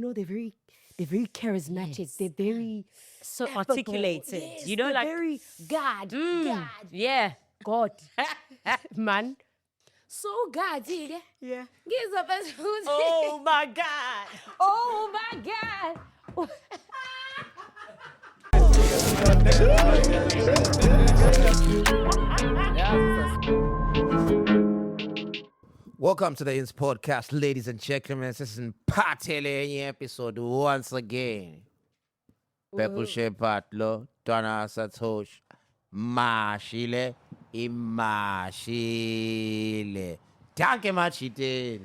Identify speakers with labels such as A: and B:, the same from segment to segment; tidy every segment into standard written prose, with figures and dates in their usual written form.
A: No, they're very charismatic.
B: Yes.
A: They're very
B: So
A: affable.
B: articulated.
A: Yes,
B: You know,
A: they're
B: like
A: very God,
B: yeah.
A: God, man.
C: So God, yeah.
A: Yeah.
C: Gives up as who's
B: Oh my God.
C: Oh my God.
D: Welcome to the Ins Podcast, ladies and gentlemen. This is Patele episode once again. Pepple Shepherd Lo, Donna Satosh, Mashile, Imashile. Danke Machite.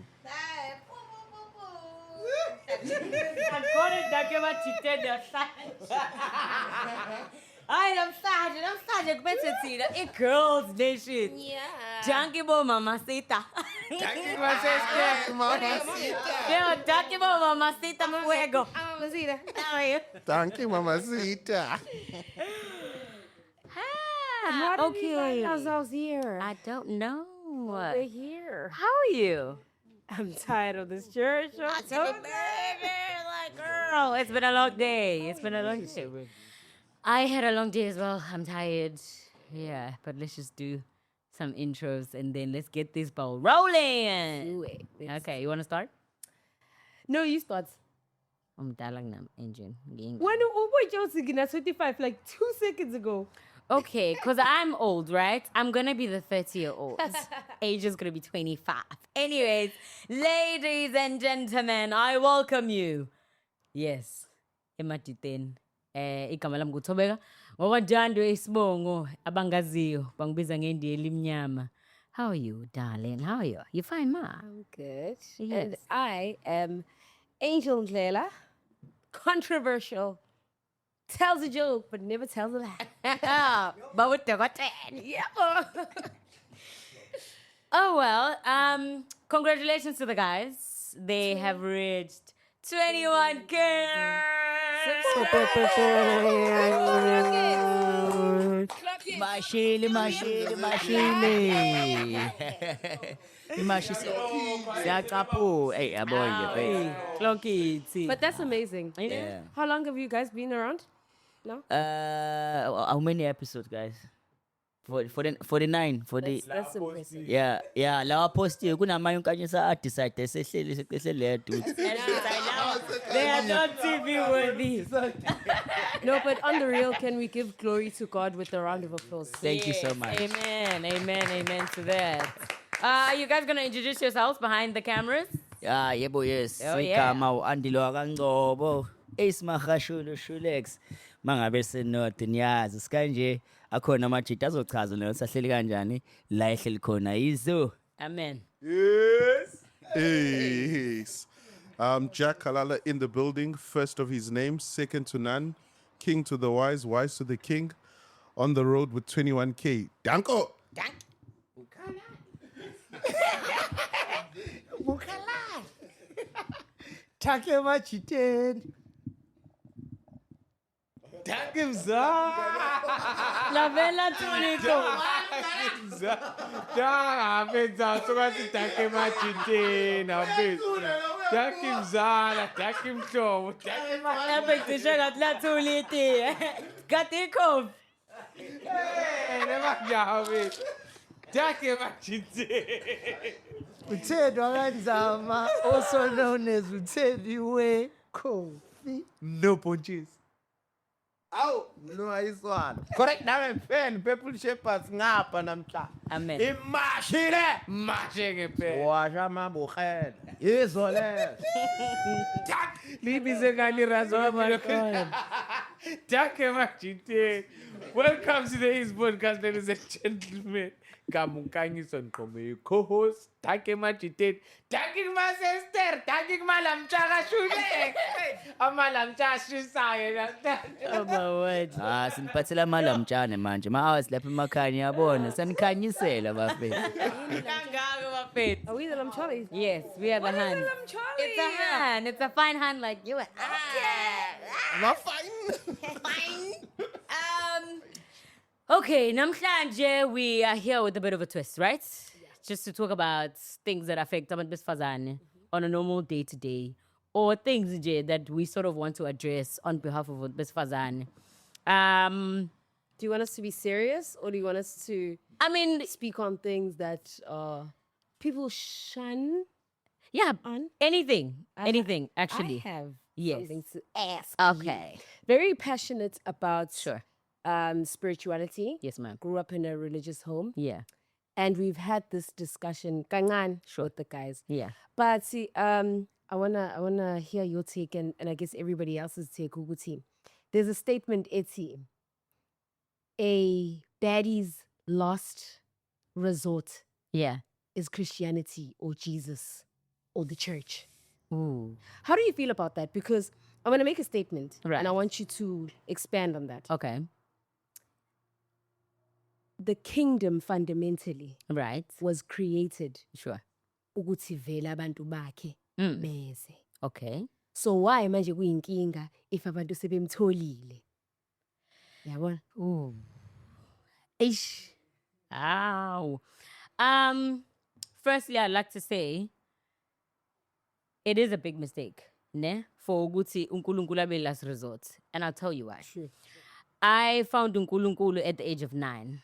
B: I'm Sergeant Betty, a girls nation.
C: Yeah.
B: Junkie Bo Mamacita.
D: Danke Machite,
B: Yeah, Junkie Bo Mamacita Muego.
C: Mamacita.
B: How are you?
D: Danke Mamacita.
A: How did we
B: Okay.
A: find ourselves here?
B: I don't know.
A: We're here.
B: How are you?
A: I'm tired of this church.
B: Like, girl, it's been a long day. It's been a long day. I had a long day as well. I'm tired. Yeah, but let's just do some intros and then let's get this ball rolling. Okay, you want to start?
A: No, you start.
B: I'm dialing them engine.
A: When were you singing at 25, like 2 seconds ago?
B: Okay, because I'm old, right? I'm going to be the 30-year-old. Age is going to be 25. Anyways, ladies and gentlemen, I welcome you. Yes, ematiteni. Igama lami nguThobeka. Ngokwandando isibongo abangaziyo bangibiza ngendiye elimnyama. How are you, darling? How are you? You fine, ma?
A: I'm good.
B: Yes.
A: And I am Angel Ndlela. Controversial. Tells a joke, but never tells a lie.
B: But with the
A: Yeah.
B: Oh well, congratulations to the guys. They have reached 21K.
E: Mashile. Imashise. Siyaqaphu. Hey, yabonke babe.
B: Clock it.
A: But that's amazing.
E: Yeah.
A: How long have you guys been around? No?
E: How many episodes, guys? 49.
A: That's impressive.
E: Yeah. Lawa postiwe kunamanye unkanyisa decide sehlele dude.
B: They are not TV worthy.
A: No, but on the real, can we give glory to God with a round of applause?
E: Thank you so much.
B: Amen to that. Are you guys gonna introduce yourselves behind the cameras?
E: Yebo yes.
B: Oh, yeah.
E: Igama uAndilo kaNgcobo. Ace Shulex. Mangabe senoti niyazi sikanje akhona amajita azochaza lona sahleli kanjani la ehleli khona yizo.
B: Amen.
F: Yes. Jack Kalala in the building, first of his name, second to none, king to the wise, wise to the king, on the road with 21K. Danko!
D: Danke Machite. Danke Mza.
B: La bella Tonito.
G: Pensa, sokathi take Machite take Mzala, take Mhlobo,
B: Epic t-shirt la Tuliti. Got the coat.
G: never take Machite.
D: Uthendwa kanzama, also known as Uthendiwe Coffee. No punches. Oh, no, it's one. Correct now, I'm fan. People shepherds ngapa namhla.
B: Amen.
D: Imashile.
G: Mashe ngempela.
D: Washa mabukhela. Izole.
G: Libize ngani razo Take Machite. Welcome to the His Podcast, ladies and gentlemen. Kamunkanyiso Nkomo, co-host, Take Machite, taking my sister, taking my lamchaga shule. Amalamcha shusayo.
B: Oh my word.
E: Siniphathela amalamtshane manje. Ma-hours lapha emakhaya yabona sanikhanyisela bafethu.
B: Kangaka bafethu.
A: Are we the Lamchali?
B: Yes, we are the hand. It's a hand. It's a fine hand like you.
F: Am I fine?
B: Okay, namhlanje we are here with a bit of a twist, right? Just to talk about things that affect abantu besifazane on a normal day-to-day or things nje that we sort of want to address on behalf of Besfazane.
A: Do you want us to be serious, or do you want us to
B: I mean,
A: speak on things that people shun
B: yeah,
A: on?
B: anything,
A: I
B: actually.
A: I have
B: Yes.
A: something to ask.
B: Okay.
A: Very passionate about
B: Sure.
A: spirituality.
B: Yes, ma'am.
A: Grew up in a religious home,
B: Yeah.
A: and we've had this discussion, kangan, with the guys.
B: Yeah.
A: But see, I wanna hear your take and I guess everybody else's take. Ukuthi. There's a statement, Etsy. A baddie's last resort
B: Yeah.
A: is Christianity or Jesus or the church.
B: Ooh.
A: How do you feel about that? Because I'm gonna make a statement,
B: Right.
A: and I want you to expand on that.
B: Okay.
A: The kingdom fundamentally
B: Right.
A: was created
B: Sure.
A: ukuthi vele abantu bakhe
B: Mm.
A: beze.
B: Okay.
A: So why manje kuyinkinga if abantu sebemtholile? Yabona?
B: Ooh. Ish. Ow. Firstly, I'd like to say it is a big mistake, ne? For ukuthi uNkulunkulu abe last resort. And I'll tell you why.
A: Sure.
B: I found uNkulunkulu at the age of 9.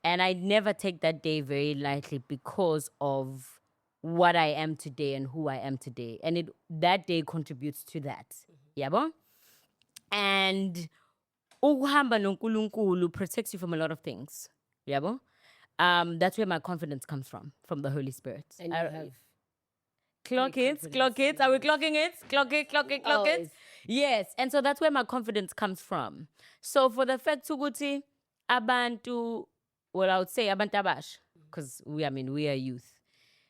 B: And I never take that day very lightly because of what I am today and who I am today. And that day contributes to that. Yabo? And ukuhamba noNkulunkulu protects you from a lot of things. Yabo? That's where my confidence comes from the Holy Spirit.
A: And you have
B: Clock
A: great
B: it,
A: confidence,
B: clock it. Are we clocking it? Clock it, clock it, clock it.
A: Always.
B: Yes. And so that's where my confidence comes from. So for the fact ukuthi abantu, well, I would say abantu abash, because we are youth.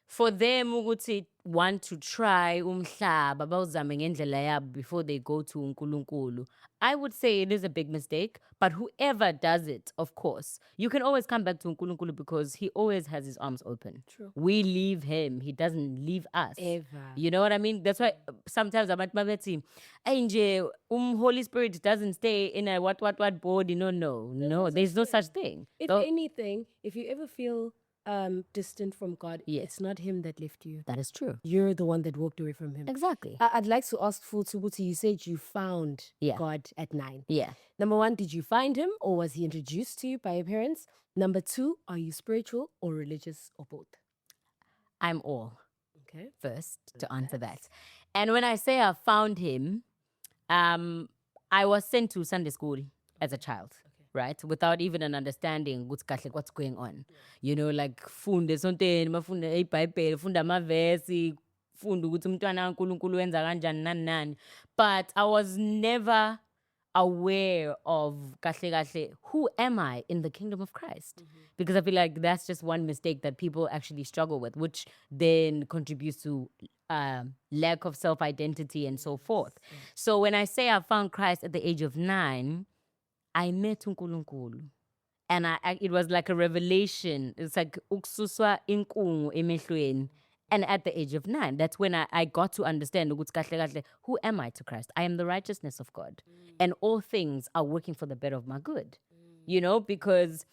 B: For them ukuthi want to try umhlaba bawuzame ngendlela yabo before they go to uNkulunkulu, I would say it is a big mistake. But whoever does it, of course, you can always come back to uNkulunkulu because he always has his arms open.
A: True.
B: We leave him; he doesn't leave us.
A: Ever.
B: You know what I mean? That's why sometimes abantu babethi, "Nje Holy Spirit doesn't stay in a what body." No. There's no such thing.
A: If
B: So-
A: anything, if you ever feel distant from God,
B: Yes.
A: it's not him that left you.
B: that is true.
A: You're the one that walked away from him.
B: Exactly.
A: I'd like to ask Full Tubuti, you said you found
B: Yeah.
A: God at 9.
B: Yeah.
A: Number 1, did you find him or was he introduced to you by your parents? Number 2, are you spiritual or religious or both?
B: I'm all.
A: Okay.
B: First to answer that. And when I say I found him, I was sent to Sunday school as a child, right? Without even an understanding what's going on. You know, like funde sonteni, mafunda iBhayibheli, funda amavesi, funda ukuthi umntwana kaNkulunkulu wenza kanjani nani nani. But I was never aware of kahle who am I in the kingdom of Christ? Because I feel like that's just one mistake that people actually struggle with, which then contributes to lack of self-identity and so forth. So when I say I found Christ at the age of 9, I met uNkulunkulu. And it was like a revelation. It's like uksuswa inkungu emehlweni. And at the age of 9, that's when I got to understand who am I to Christ? I am the righteousness of God. And all things are working for the better of my good. You know, because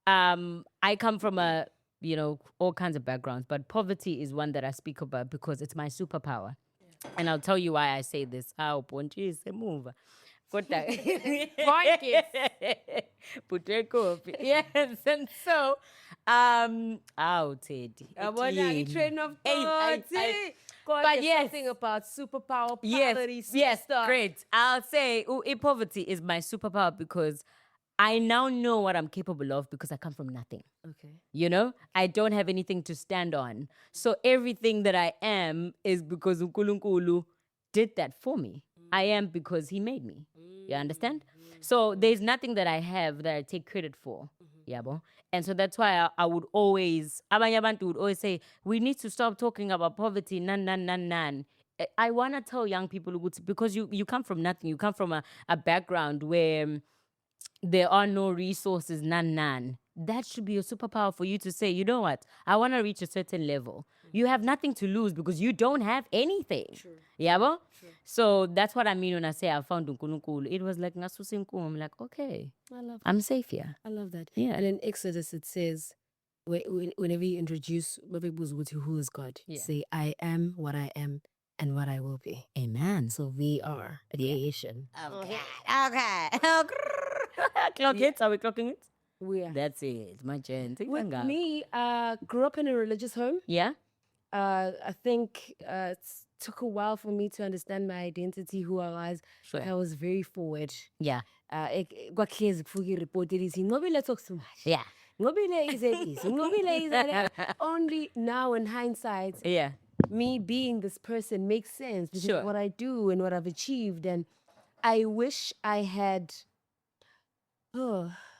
B: I come from all kinds of backgrounds, but poverty is one that I speak about because it's my superpower. And I'll tell you why I say this. Move. Put your coffee. Yes, and so, Teddy.
A: Train of
B: Hey,
A: thought. God,
B: but
A: there's
B: yes.
A: something about superpower,
B: Yes,
A: poverty,
B: yes,
A: superstar.
B: great. I'll say poverty is my superpower because I now know what I'm capable of because I come from nothing.
A: Okay.
B: You know, I don't have anything to stand on. So everything that I am is because uNkulunkulu did that for me. I am because he made me. You understand? So there's nothing that I have that I take credit for. Yabo. And so that's why I would always, abanye abantu would always say, we need to stop talking about poverty, nan. I want to tell young people, because you come from nothing. You come from a background where there are no resources, nan. That should be a superpower for you to say, you know what? I want to reach a certain level. You have nothing to lose because you don't have anything. True. Yeah, so that's what I mean when I say I found uNkulunkulu. It was like ngasusinkumu. I'm like, okay, I'm safe here.
A: I love that.
B: Yeah.
A: And in Exodus it says, whenever you introduce who is God, say, I am what I am, and what I will be.
B: Amen.
A: So we are radiation.
B: Okay. Clock it. Are we clocking it?
A: We are.
B: That's it. My gent.
A: With me, grew up in a religious home.
B: Yeah.
A: I think it took a while for me to understand my identity, who I was.
B: Sure.
A: I was very forward.
B: Yeah.
A: Kwahlezi kufuke reported ithi Ncobile talks too much.
B: Yeah.
A: Ncobile is this. Ncobile is that. Only now in hindsight,
B: Yeah.
A: me being this person makes sense because
B: Sure.
A: of what I do and what I've achieved. And I wish I had,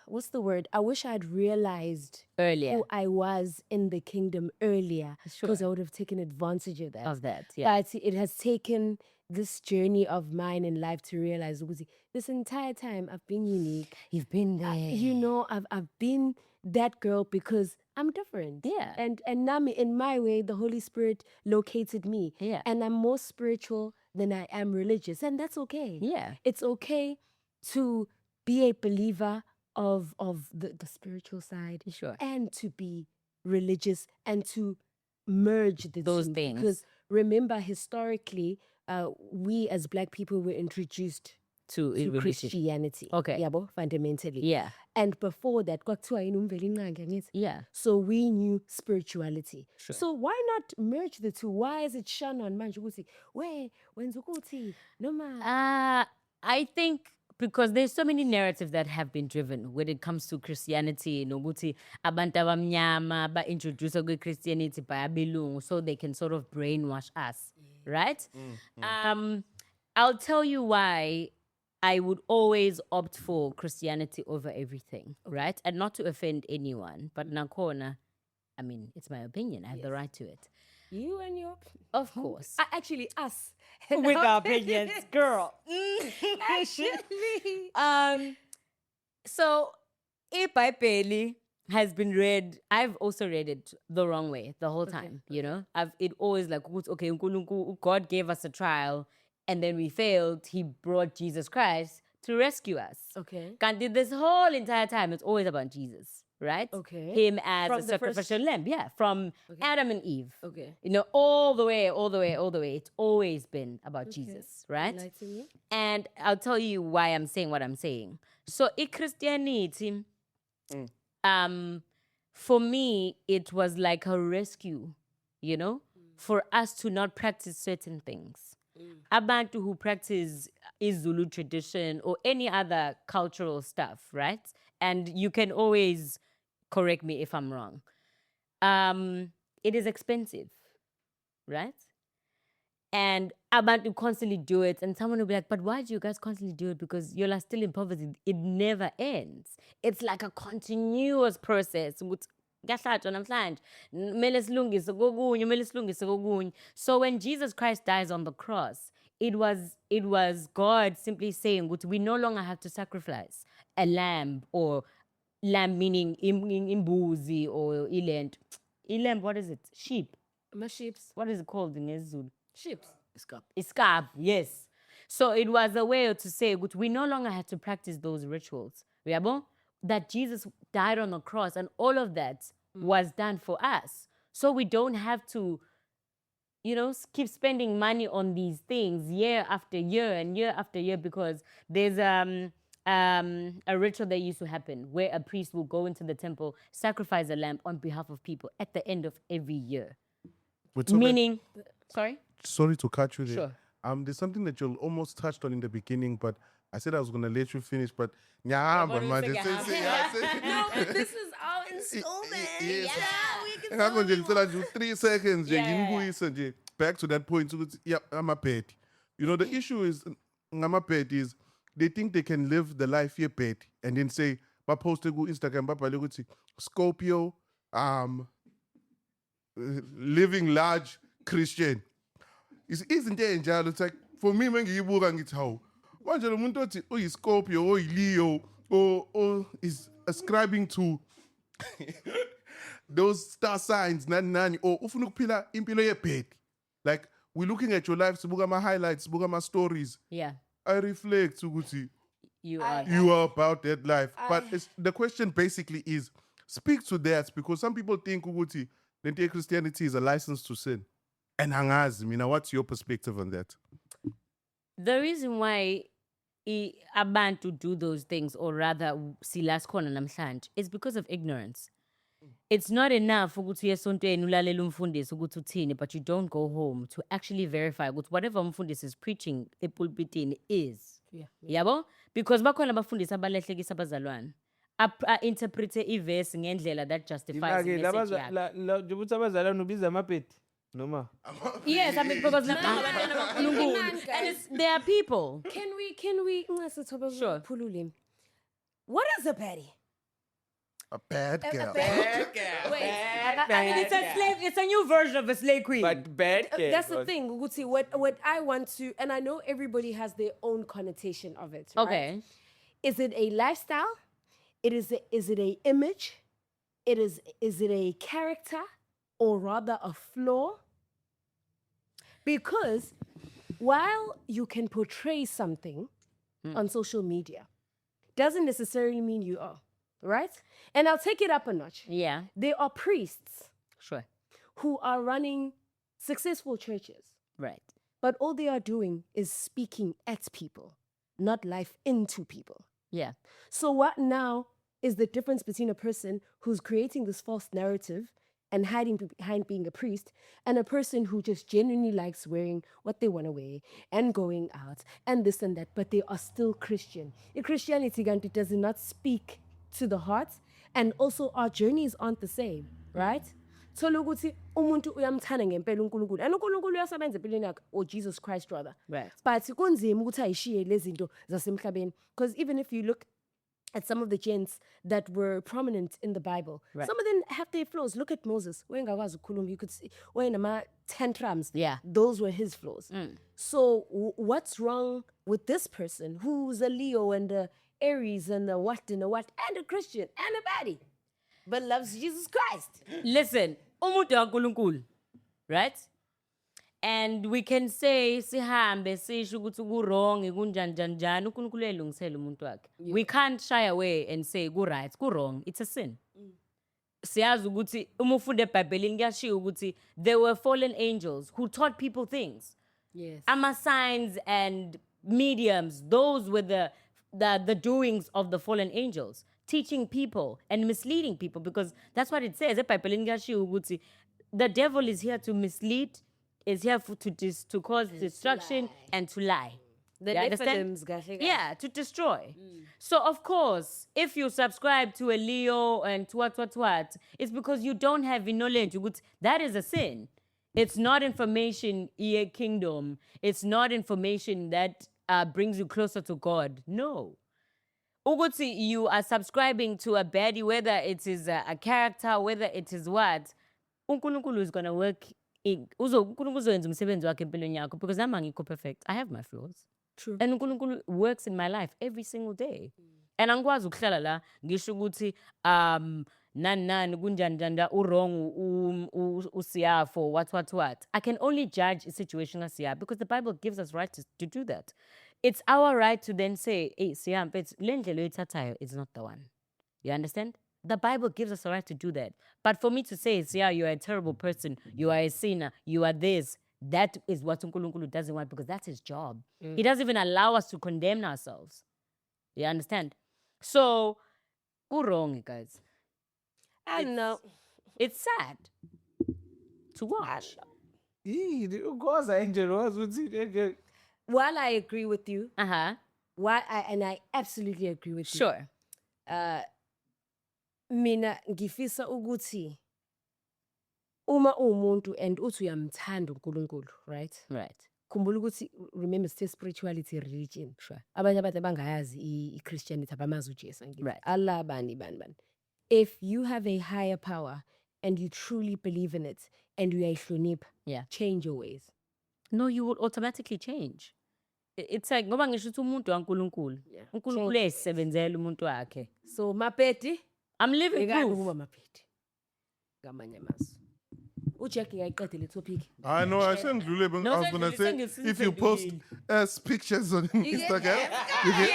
A: what's the word? I wish I'd realized
B: Earlier.
A: who I was in the kingdom earlier because
B: Sure.
A: I would have taken advantage of that.
B: Of that. Yeah.
A: But it has taken this journey of mine in life to realize ukuthi this entire time I've been unique.
B: You've been there.
A: You know, I've been that girl because I'm different.
B: Yeah.
A: And now in my way, the Holy Spirit located me.
B: Yeah.
A: And I'm more spiritual than I am religious. And that's okay.
B: Yeah.
A: It's okay to be a believer of the spiritual side
B: Sure.
A: and to be religious and to merge
B: Those
A: two.
B: things.
A: Because remember, historically, we as Black people were introduced
B: To
A: to
B: religion.
A: Christianity.
B: Okay.
A: Yabo, fundamentally.
B: Yeah.
A: And before that, kwakuthiwa yini umveli inqangi, angithi?
B: Yeah.
A: So we knew spirituality.
B: Sure.
A: So why not merge the two? Why is it shunned on manje ukuthi we wenza ukuthi noma
B: I think because there's so many narratives that have been driven when it comes to Christianity, nokuthi abantu abamnyama ba-introduce kwi-Christianity by abelungu so they can sort of brainwash us, right? I'll tell you why I would always opt for Christianity over everything, right? And not to offend anyone, but nakhona, I mean, it's my opinion. I have the right to it.
A: you and your
B: Of course.
A: actually us
B: With our opinions, girl.
A: actually
B: So iBhayibheli has been read. I've also read it the wrong way the whole time. You know, it always like okay, God gave us a trial, and then we failed. He brought Jesus Christ to rescue us.
A: okay.
B: Kanti this whole entire time, it's always about Jesus, right?
A: Okay.
B: Him as
A: From
B: a
A: the first-
B: sacrificial lamb. Yeah, from Adam and Eve.
A: Okay.
B: You know, all the way. It's always been about Jesus, right?
A: Enlighten me.
B: And I'll tell you why I'm saying what I'm saying. So in Christianity, for me, it was like a rescue, you know, for us to not practice certain things. Abantu who practice Zulu tradition or any other cultural stuff, right? And you can always correct me if I'm wrong. It is expensive, right? And abantu constantly do it, and someone will be like, but why do you guys constantly do it? Because you're like still in poverty. It never ends. It's like a continuous process. Ngiyahlatshwa namhlanje. Kumele silungise kokunye, kumele silungise kokunye. So when Jesus Christ dies on the cross, it was God simply saying, we no longer have to sacrifice a lamb, or lamb meaning imbuzi or iland. Ilamb, what is it? Sheep.
A: My sheeps.
B: What is it called in Zulu?
A: Sheeps.
B: Iskab, yes. So it was a way to say, we no longer have to practice those rituals. Uyabo? That Jesus died on the cross and all of that was done for us. So we don't have to, you know, keep spending money on these things year after year and year after year, because there's a ritual that used to happen where a priest will go into the temple, sacrifice a lamb on behalf of people at the end of every year.
F: We're talking-
B: Meaning, sorry?
F: sorry to cut you there.
B: Sure.
F: There's something that you almost touched on in the beginning, but I said I was gonna let you finish, but yeah, but man,
B: you
F: just
B: say
A: No, this is our installment.
F: Yes.
A: Yeah, we can
F: Ngakho nje ngicela nje 3 seconds nje
B: Yeah, yeah, yeah.
F: ngibuyise nje back to that point ukuthi yeah, amabhedi. You know, the issue is ngamabhedi is they think they can live the life yebhedi and then say baposte ku Instagram babhale ukuthi Scorpio living large Christian. Izinto enjalo, it's like for me mengiyibuka ngithi hawu manje lo muntu othi uyi-Scorpio or Leo or is ascribing to those star signs nani or ufuna ukuphila impilo yebhedi. Like we're looking at your life, sibuka ama highlights, sibuka ama stories.
B: Yeah,
F: I reflect ukuthi
B: you are.
F: you are about that life. But the question basically is speak to that, because some people think ukuthi lento Christianity is a license to sin. And angazi, mina, what's your perspective on that?
B: The reason why abantu do those things, or rather silas khona namhlanje, is because of ignorance. It's not enough ukuthi uye esontweni ulalele umfundisi ukuthi uthini, but you don't go home to actually verify ukuthi whatever umfundisi is preaching epulpitini is.
A: Yeah.
B: Yabo? Because bakhona abafundisi abalehlekisa abazalwane. Interprete iverse ngendlela that justifies the message yakhe.
G: Ukuthi abazalwane ubiza amapeti noma
B: Yes, I mean because and there are people.
A: Can we
B: Sure.
A: Pululi. What is a baddie?
F: A bad girl.
B: It's a new version of a slave queen.
G: but bad girl.
A: That's the thing, Guti. What I want to, and I know everybody has their own connotation of it. Right?
B: Okay.
A: Is it a lifestyle? Is it a image? Is it a character, or rather a flaw? Because while you can portray something on social media, doesn't necessarily mean you are, right? And I'll take it up a notch.
B: Yeah,
A: There are priests
B: sure.
A: who are running successful churches,
B: Right.
A: but all they are doing is speaking at people, not life into people.
B: Yeah.
A: So, what now is the difference between a person who's creating this false narrative and hiding behind being a priest and a person who just genuinely likes wearing what they want to wear and going out and this and that, but they are still Christian? Christianity ganti, does not speak to the heart, and also our journeys aren't the same, right? So ukuthi umuntu uyamthanda ngempela uNkulunkulu and uNkulunkulu uyasebenza empilweni yakhe, or Jesus Christ rather.
B: Right.
A: But kunzima ukuthi ayishiye lezi zinto zasemhlabeni, because even if you look at some of the gents that were prominent in the Bible,
B: Right.
A: some of them have their flaws. Look at Moses. Wayengakwazi ukukhuluma, you could see wayenama tantrums.
B: Yeah.
A: Those were his flaws. So what's wrong with this person who's a Leo and a Aries and a what and a Christian and a baddie, but loves Jesus Christ?
B: Listen, umuntu kaNkulunkulu, right? And we can say sihambe sisho ukuthi ku-wrong kunjani njani njani uNkulunkulu uyayilungisela umuntu wakhe. We can't shy away and say ku-right, ku-wrong, it's a sin. Siyazi ukuthi uma ufunda eBhayibhelini kuyashiwo ukuthi there were fallen angels who taught people things.
A: Yes.
B: Signs and mediums, those were the doings of the fallen angels, teaching people and misleading people, because that's what it says. eBhayibhelini kuyashiwo ukuthi the devil is here to mislead, is here to cause destruction and to lie.
A: The
B: You understand?
A: Nephilims, kahle kahle.
B: Yeah, to destroy. So of course, if you subscribe to a Leo and to what, it's because you don't have knowledge. That is a sin. It's not information, kingdom. It's not information that brings you closer to God. No. Uguti, you are subscribing to a baddie, whether it is a character, whether it is what, uNkulunkulu is gonna work. uNkulunkulu uzoyenza umsebenzi wakhe empilweni yakho, because nami angikho perfect. I have my flaws.
A: True.
B: And uNkulunkulu works in my life every single day. And angikwazi ukuhlala la ngisho ukuthi nani kunjani njani wrong usiya for what. I can only judge a situation asiya because the Bible gives us right to do that. It's our right to then say, hey, siya mfethu le ndlela oyithathayo is not the one. You understand? The Bible gives us a right to do that. But for me to say, siya, you are a terrible person, you are a sinner, you are this, that is what uNkulunkulu doesn't want, because that's his job. He doesn't even allow us to condemn ourselves. You understand? So, go wrong, guys.
A: I know.
B: It's sad to watch.
G: Ugoza Angel was uthi
A: While I agree with you,
B: Uh-huh.
A: and I absolutely agree with you.
B: Sure.
A: Mina ngifisa ukuthi uma umuntu and uthi uyamthanda uNkulunkulu, right?
B: Right.
A: Khumbula ukuthi, remember, say spirituality, religion.
B: Sure.
A: Abanye abantu abangayazi i-Christianity abamazi uJesu ngithi.
B: Right.
A: Allah bani. If you have a higher power and you truly believe in it and uyayihlonipha,
B: Yeah.
A: change your ways.
B: No, you will automatically change. It's like ngoba ngisho ukuthi umuntu waNkulunkulu.
A: Yeah.
B: uNkulunkulu
A: Change.
B: uyayisebenzela umuntu wakhe.
A: So mapeti
B: I'm living
A: ekani
B: proof.
A: ukuba mapeti ngamanye amazwi. uJack ngayiqede le topic.
F: I know, I shouldn't do it, but I was going to say, if you post pictures on Instagram, you get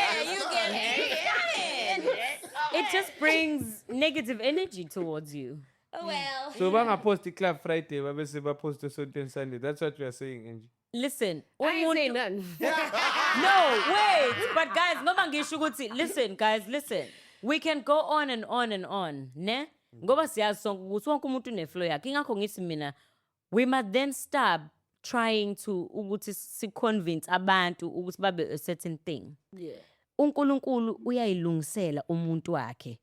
B: It just brings negative energy towards you.
C: Well.
G: So bangapost Club Friday, babese bapost Sonto and Sunday. That's what we are saying, Angie.
B: Listen,
A: I ain't saying
B: umuntu-
A: nothing.
B: no, wait. But guys, ngoba ngisho ukuthi, listen, guys, listen. We can go on and on and on, ne? Ngoba siyazi sonke ukuthi wonke umuntu uneflow yakhe. Ingakho ngithi mina, we must then stop trying to ukuthi si-convince abantu ukuthi babe a certain thing.
A: Yeah.
B: uNkulunkulu uyayilungisela umuntu wakhe.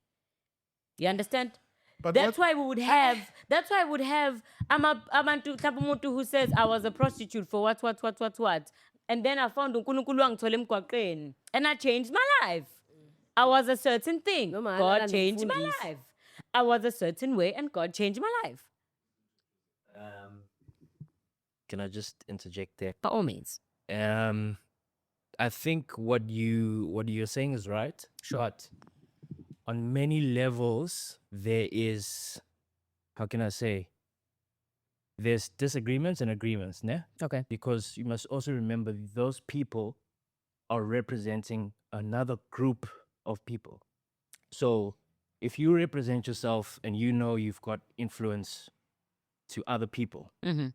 B: You understand?
F: But
B: That's
F: what-
B: why we would have abantu mhlawumbe umuntu who says I was a prostitute for what. And then I found uNkulunkulu wangithola emgwaqeni and I changed my life. I was a certain thing.
A: No, man,
B: God
A: alange
B: changed my
A: mfundisi.
B: life. I was a certain way and God changed my life.
H: Can I just interject there?
B: By all means.
H: I think what you're saying is right. Sure. But on many levels, there is, how can I say, there's disagreements and agreements, ne?
B: Okay.
H: Because you must also remember those people are representing another group of people. So if you represent yourself and you know you've got influence to other people,
B: Mm-hmm.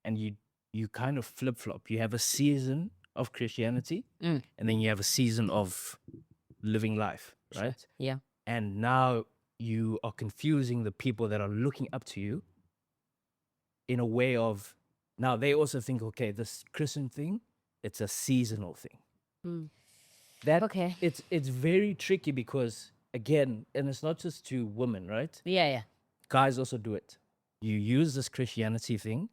H: and you kind of flip-flop. You have a season of Christianity,
B: Mm.
H: and then you have a season of living life, right?
B: Yeah.
H: And now you are confusing the people that are looking up to you in a way of, now they also think, okay, this Christian thing, it's a seasonal thing. That
B: Okay.
H: it's very tricky because, again, and it's not just to women, right?
B: Yeah.
H: Guys also do it. You use this Christianity thing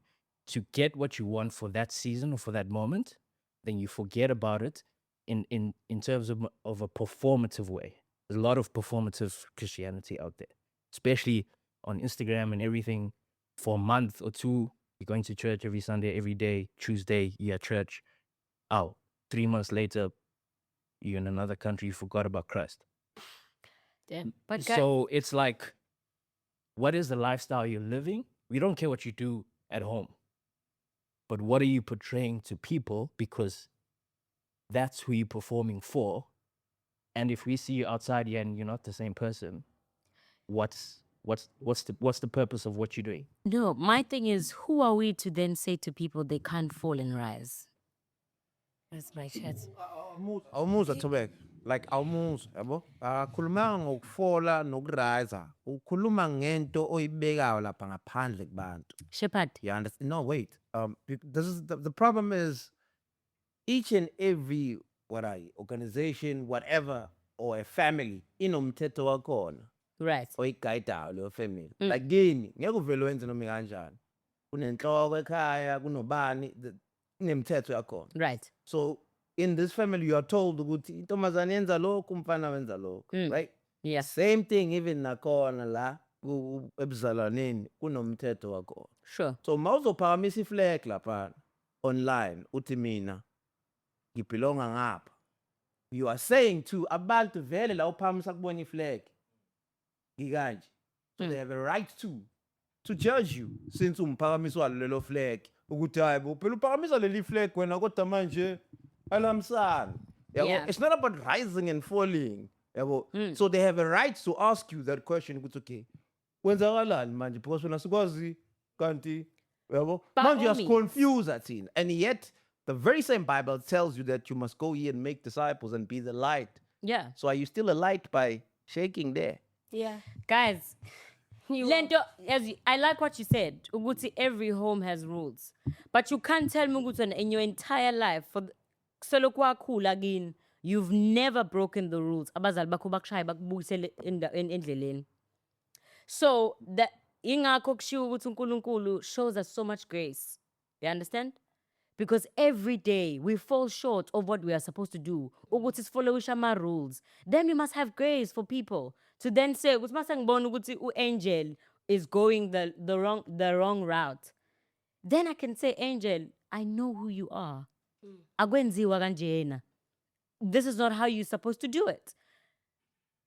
H: to get what you want for that season or for that moment, then you forget about it in terms of a performative way. There's a lot of performative Christianity out there, especially on Instagram and everything. For a month or two, you're going to church every Sunday, every day, Tuesday, you're at church. Oh, 3 months later, you're in another country, you forgot about Christ.
A: Damn.
B: But
H: So it's like, what is the lifestyle you're living? We don't care what you do at home, but what are you portraying to people? Because that's who you're performing for. And if we see you outside here and you're not the same person, what's the purpose of what you're doing?
B: no, my thing is, who are we to then say to people they can't fall and rise? That's my chat.
D: Awumuzwa Thobeka, like awumuzwa yabo, akhuluma ngokufola nokurisa, ukhuluma ngento oyibekayo lapha ngaphandle kubantu.
B: Shepherd.
D: You understand? No, wait. This is the problem is each and every organization, whatever, or a family inomthetho wakhona
B: Right.
D: oyigayidayo leyo family. Like kini ngeke uvele wenze noma kanjani. Kunenhloko ekhaya, kunobani, kunemithetho yakhona.
B: Right.
D: So in this family you are told ukuthi intombazane yenza lokhu, umfana wenza lokhu, right?
B: Yeah.
D: Same thing even nakhona la ebuzalwaneni kunomthetho wakhona.
B: Sure.
D: So mawuzophakamisa iflag lapha online uthi mina ngibelonga ngapha. You are saying to abantu vele la uphakamisa kubona iflag. Ngikanje. So they have a right to judge you since umphakamiswa lelo flag ukuthi hayi bo phela uphakamisa leli flag wena kodwa manje alamsana.
B: Yeah.
D: It's not about rising and falling. So they have a right to ask you that question ukuthi okay. Kwenzakalani manje because wena sikwazi kanti yabo
B: By
D: manje
B: all
D: you're
B: means.
D: confused at it. And yet the very same Bible tells you that you must go here and make disciples and be the light.
B: Yeah.
D: So are you still a light by shaking there?
A: Yeah.
B: Guys, Lento, I like what you said. Uguti, every home has rules. But you can't tell me ukuthi in your entire life, kusolo kwakho again, you've never broken the rules. Abazali bakho bakushaya bakubuyisele endleleni. So that ingakho kushiwo ukuthi uNkulunkulu shows us so much grace. You understand? Because every day we fall short of what we are supposed to do. Ukuthi sifollowisha ama rules. Then we must have grace for people to then say, ukuthi mase ngibona ukuthi uAngel is going the wrong route. Then I can say, Angel, I know who you are. Akwenziwa kanjena. This is not how you're supposed to do it.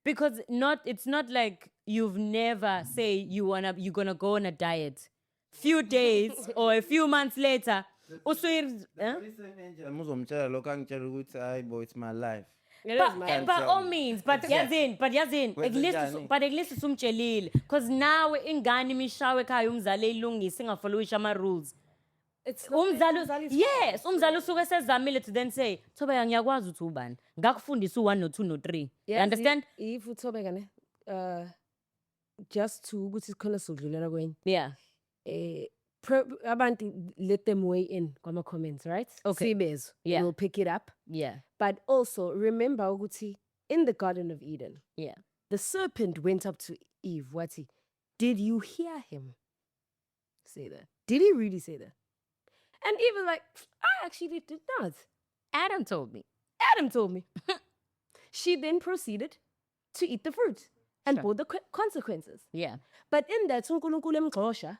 B: Because it's not like you've never say you're gonna go on a diet. Few days or a few months later,
D: Muzomtshela lokho angitshela ukuthi hayi bo it's my life.
A: It is
B: But,
A: mad.
B: by all means, but yazini,
E: Kwenzenjani?
B: at least sumtshelile because now ingane imishawe ekhaya umzali eyilungise ingafollowisha ama-rules.
A: It's not
B: Umzali
A: Umzali's
B: yes, umzali usuke esezamile to then say, Thobeka ngiyakwazi ukuthi ubani. Ngakufundisa u1 no2 no3. You
A: Yazi,
B: understand?
A: if uthobeka ne just to ukuthi sikhona sokudlulela kwenye
B: Yeah.
A: abantu let them weigh in kwama comments, right?
B: Okay.
A: Sibezwe,
B: Yeah.
A: we'll pick it up.
B: Yeah.
A: But also remember ukuthi in the Garden of Eden,
B: Yeah.
A: the serpent went up to Eve. What's did you hear him say that? Did he really say that? And Eve was like, I actually did not.
B: Adam told me.
A: Adam told me. She then proceeded to eat the fruit and
B: Sure.
A: bore the consequences.
B: Yeah.
A: But in that, uNkulunkulu emxosha,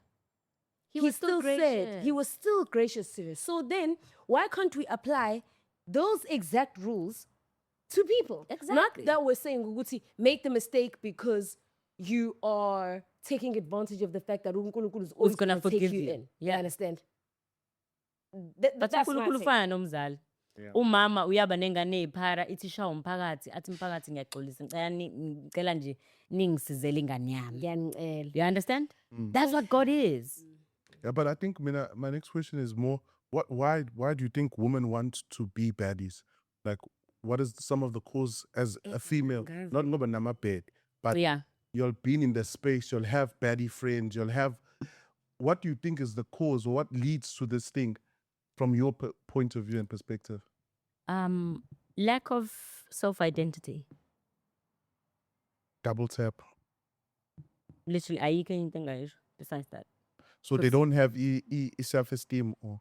A: he
B: was
A: still
B: still
A: said
B: gracious.
A: he was still gracious to her. So then, why can't we apply those exact rules to people?
B: Exactly.
A: Not that we're saying, Guguti, make the mistake because you are taking advantage of the fact that uNkulunkulu is always
B: gonna
A: going to take
B: forgive
A: you
B: you.
A: in.
B: Yeah.
A: You understand?
B: But
A: That's my
B: uNkulunkulu
A: take.
B: ufana nomzali. Umama uyaba nengane eziphara ithi shawo umphakathi athi umphakathi ngiyaxolisa ngicela nje ningisizele ingane yami.
A: Ngiyanicela.
B: You understand? That's what God is.
F: Yeah, but I think my next question is more why do you think women want to be baddies? Like what is some of the cause as a female? Not ngoba nama bad, but
B: Yeah.
F: you'll be in the space, you'll have baddie friends, you'll have what do you think is the cause or what leads to this thing from your point of view and perspective?
B: Lack of self-identity.
F: Double tap.
B: Literally, ayikho into engayisho besides that.
F: So they don't have self-esteem or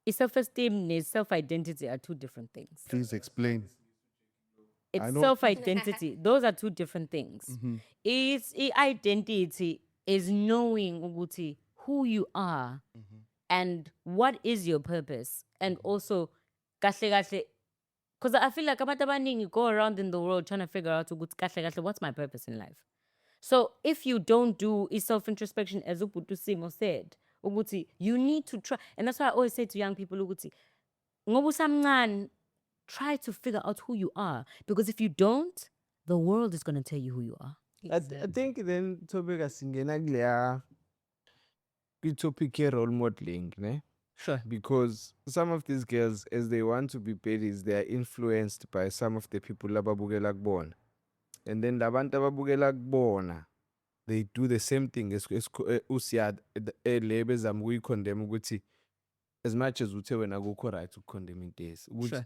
B: Self-esteem and self-identity are two different things.
F: please explain.
B: It's
F: know-
B: self-identity. Those are two different things. It's identity is knowing ukuthi who you are and what is your purpose. And also, because I feel like abantu abaningi go around in the world trying to figure out ukuthi kahle kahle, what's my purpose in life. So if you don't do self-introspection, as Uputu Simo said, ukuthi you need to try. And that's why I always say to young people, ukuthi, ngoba usamncane, try to figure out who you are. Because if you don't, the world is going to tell you who you are.
G: I think then Thobeka singena kuleya topic role modeling, ne?
B: Sure.
G: Because some of these girls, as they want to be baddies, they are influenced by some of the people ababukela kubona. And then labantu ababukela kubona, they do the same thing as usiyad lebe zama ukuyicondemn ukuthi as much as uthe wena akukho right ukucondemn into esi ukuthi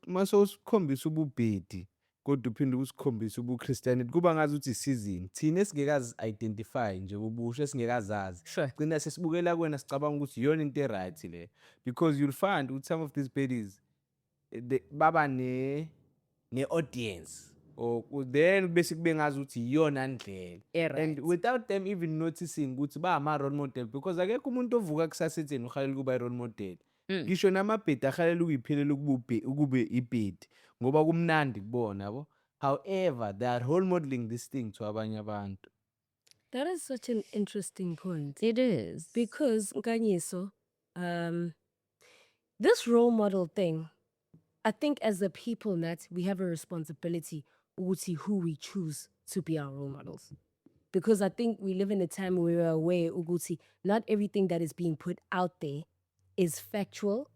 G: maso usikhombisa ububhedi kodwa uphinde usikhombisa ubuChristianity kuba ngazi ukuthi isizini thina esingekazi identify nje ubusho esingekazazi
B: Sure.
G: gcina sesibukela kwena sicabanga ukuthi iyona into right le because you'll find with some of these baddies baba ne audience or then bese kube ngazi ukuthi iyona ndlela and without them even noticing ukuthi ba ama role model because akekho umuntu ovuka kusasa etheni uhalela kuba role model ngisho namabhedi ahalela ukuyiphelela ukube ibhedi ngoba kumnandi kubona yabo. However, they are role modeling this thing to abanye abantu.
A: That is such an interesting point.
B: It is.
A: Because Nkanyiso, this role model thing, I think as a people that we have a responsibility ukuthi who we choose to be our role models. Because I think we live in a time where we're aware ukuthi not everything that is being put out there is factual,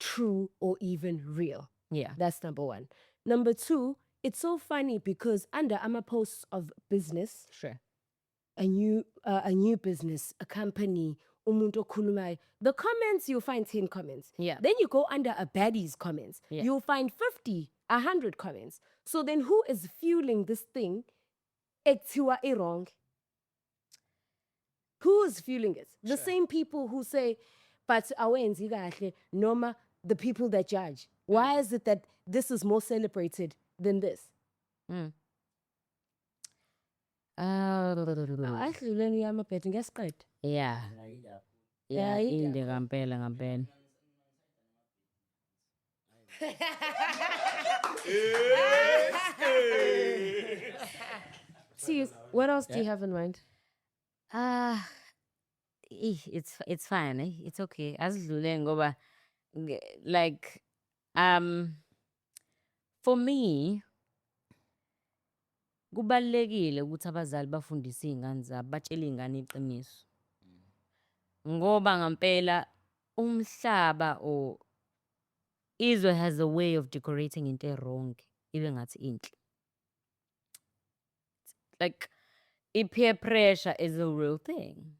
A: true, or even real.
B: Yeah.
A: That's number one. Number two, it's so funny because under I'm a post of business,
B: Sure.
A: a new business, a company, umuntu okhulumayo, the comments you'll find 10 comments.
B: Yeah.
A: Then you go under a baddie's comments.
B: Yeah.
A: You'll find 50, 100 comments. So then who is fueling this thing? Ektiwa wrong. Who is fueling it? The same people who say, but awenzi kahle, noma the people that judge. Why is it that this is more celebrated than this? Ahluleni yamabhedu ngesiqede.
B: Yeah.
A: Yeah,
B: Inde ngampela.
A: See, what else do you have in mind?
B: It's fine, eh? It's okay. Asidlule ngoba like For me, kubalulekile ukuthi abazali bafundise iy'ngane zabo batshele iy'ngane iqiniso. Ngoba ngampela umhlaba or izwe has a way of decorating into wrong ibe ngathi inhle. Like peer pressure is a real thing.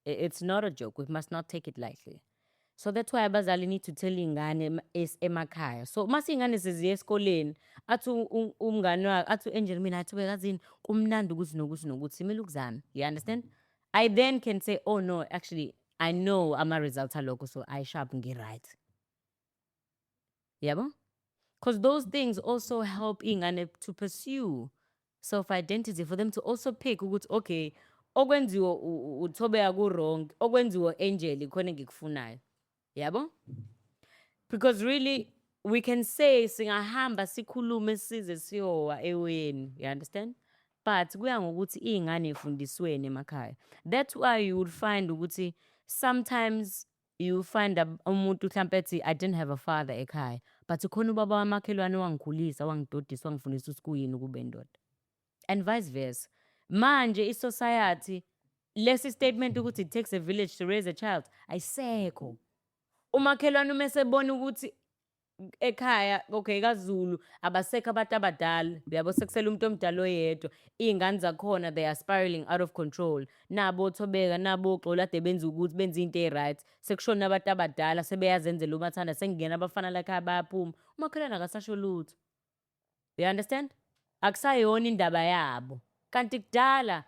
B: It's not a joke. We must not take it lightly. So that's why abazali need to tell iy'ngane emakhaya. So mase iy'ngane seziya esikoleni athi umngane wakhe athi u-Angel mina athi bekazini kumnandi ukuthi nokuthi nokuthi simele ukuzame. You understand? I then can say, oh no, actually I know ama-results alokho, so I sharp ngi-right. Yabo? Because those things also help iy'ngane to pursue self-identity, for them to also pick ukuthi okay, okwenziwa uThobeka ku-wrong, okwenziwa Angel ikhona engikufunayo. Yabo? Because really we can say singahamba sikhulume size siyowa eweni, you understand? But kuya ngokuthi iy'ngane ifundisweni emakhaya. That's why you would find ukuthi sometimes you find umuntu mhlampe ethi I didn't have a father ekhaya, but ukhona ubaba wamakhelwane wangikhulisa, wangidodisa, wangifundisa ukuthi kuyini ukuba indoda. And vice versa. Manje i-society lesi statement ukuthi it takes a village to raise a child ayisekho. Umakhelwane uma esebona ukuthi ekhaya okay kaZulu abasekho abantu abadala, uyabo sekusela umuntu omdala oyedwa, iy'ngane zakhona they are spiraling out of control. Nabo Thobeka, nabo Xolo ade benza ukuthi benze into e-right, sekushona abantu abadala sebeyazenzela umathanda, sekungena abafana lakha bayaphuma. Umakhelwane akasasho lutho. You understand? Akusayona indaba yabo. Kanti kudala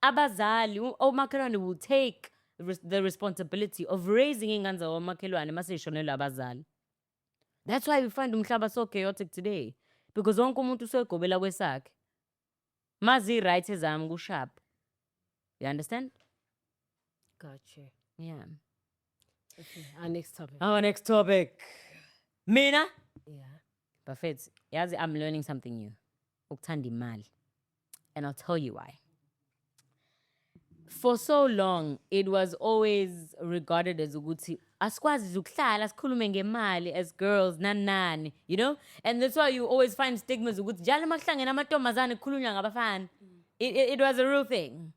B: abazali omakhelwane will take the responsibility of raising iy'ngane zawo omakhelwane mase yishonelwe abazali. That's why we find umhlaba so chaotic today. Because wonke umuntu usegobela kwesakhe. Mazi right ezami kushap. You understand?
A: Gotcha.
B: Yeah.
A: Okay, our next topic.
B: Our next topic. Mina?
A: Yeah.
B: Buffets. Yazi, I'm learning something new. Ukuthanda imali. And I'll tell you why. For so long, it was always regarded as ukuthi asikwazi ukuhlala sikhulume ngemali as girls nani, you know? And that's why you always find stigmas ukuthi njalo makuhlangene amantombazane kukhulunywa ngabafana. It was a real thing.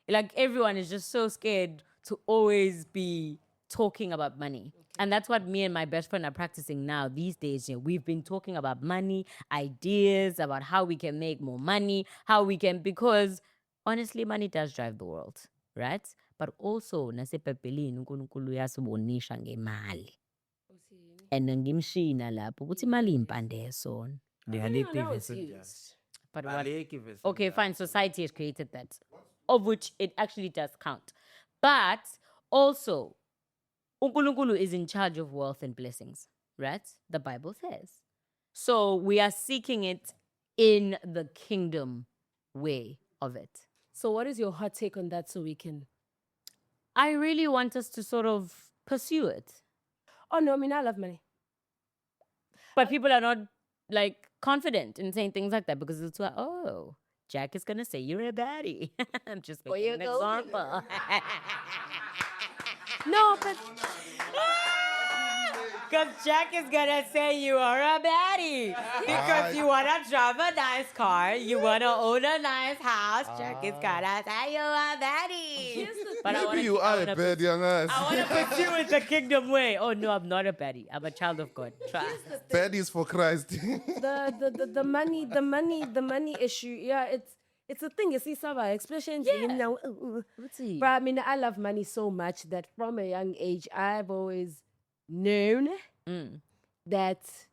B: Like everyone is just so scared to always be talking about money. And that's what me and my best friend are practicing now these days. You know, we've been talking about money, ideas, about how we can make more money, how we can, because honestly, money does drive the world, right? But also, nasepepelini uNkulunkulu uyasibonisha ngemali. And ngimshina lapho ukuthi imali impande yesona. But what? Okay, fine. Society has created that, of which it actually does count. But also, uNkulunkulu is in charge of wealth and blessings, right? The Bible says. So we are seeking it in the kingdom way of it.
A: So what is your hot take on that so we can...
B: I really want us to sort of pursue it.
A: Oh no, I mean, I love money.
B: But people are not like confident in saying things like that because it's like, oh, Jack is gonna say you're a baddie. I'm just making an example.
A: No, but...
B: Because Jack is gonna say you are a baddie. Because you wanna drive a nice car, you wanna own a nice house. Jack is gonna say you are a baddie. But
F: Maybe you are a bad young ass.
B: I wanna pursue it the kingdom way. Oh no, I'm not a baddie. I'm a child of God. Trust.
F: Baddies for Christ.
A: the money issue, yeah, it's a thing. You see, Saba, especially in now. But I mean, I love money so much that from a young age, I've always known that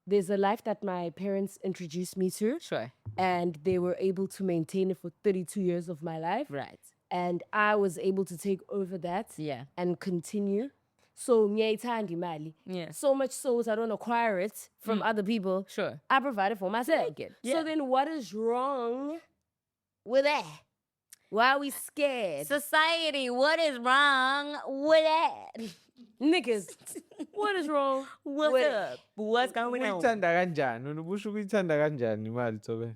A: there's a life that my parents introduced me to.
B: Sure.
A: And they were able to maintain it for 32 years of my life.
B: Right.
A: And I was able to take over that and continue. So, ngiyayithanda imali.
B: Yeah.
A: So much so that I don't acquire it from other people.
B: Sure.
A: I provide it for myself.
B: Yeah.
A: So then what is wrong with that? Why are we scared?
B: Society, what is wrong with that?
A: Niggas, what is wrong?
B: What's up? What's going on?
G: Uyithanda kanjani? Ubusho ukuyithanda kanjani imali Thobeka?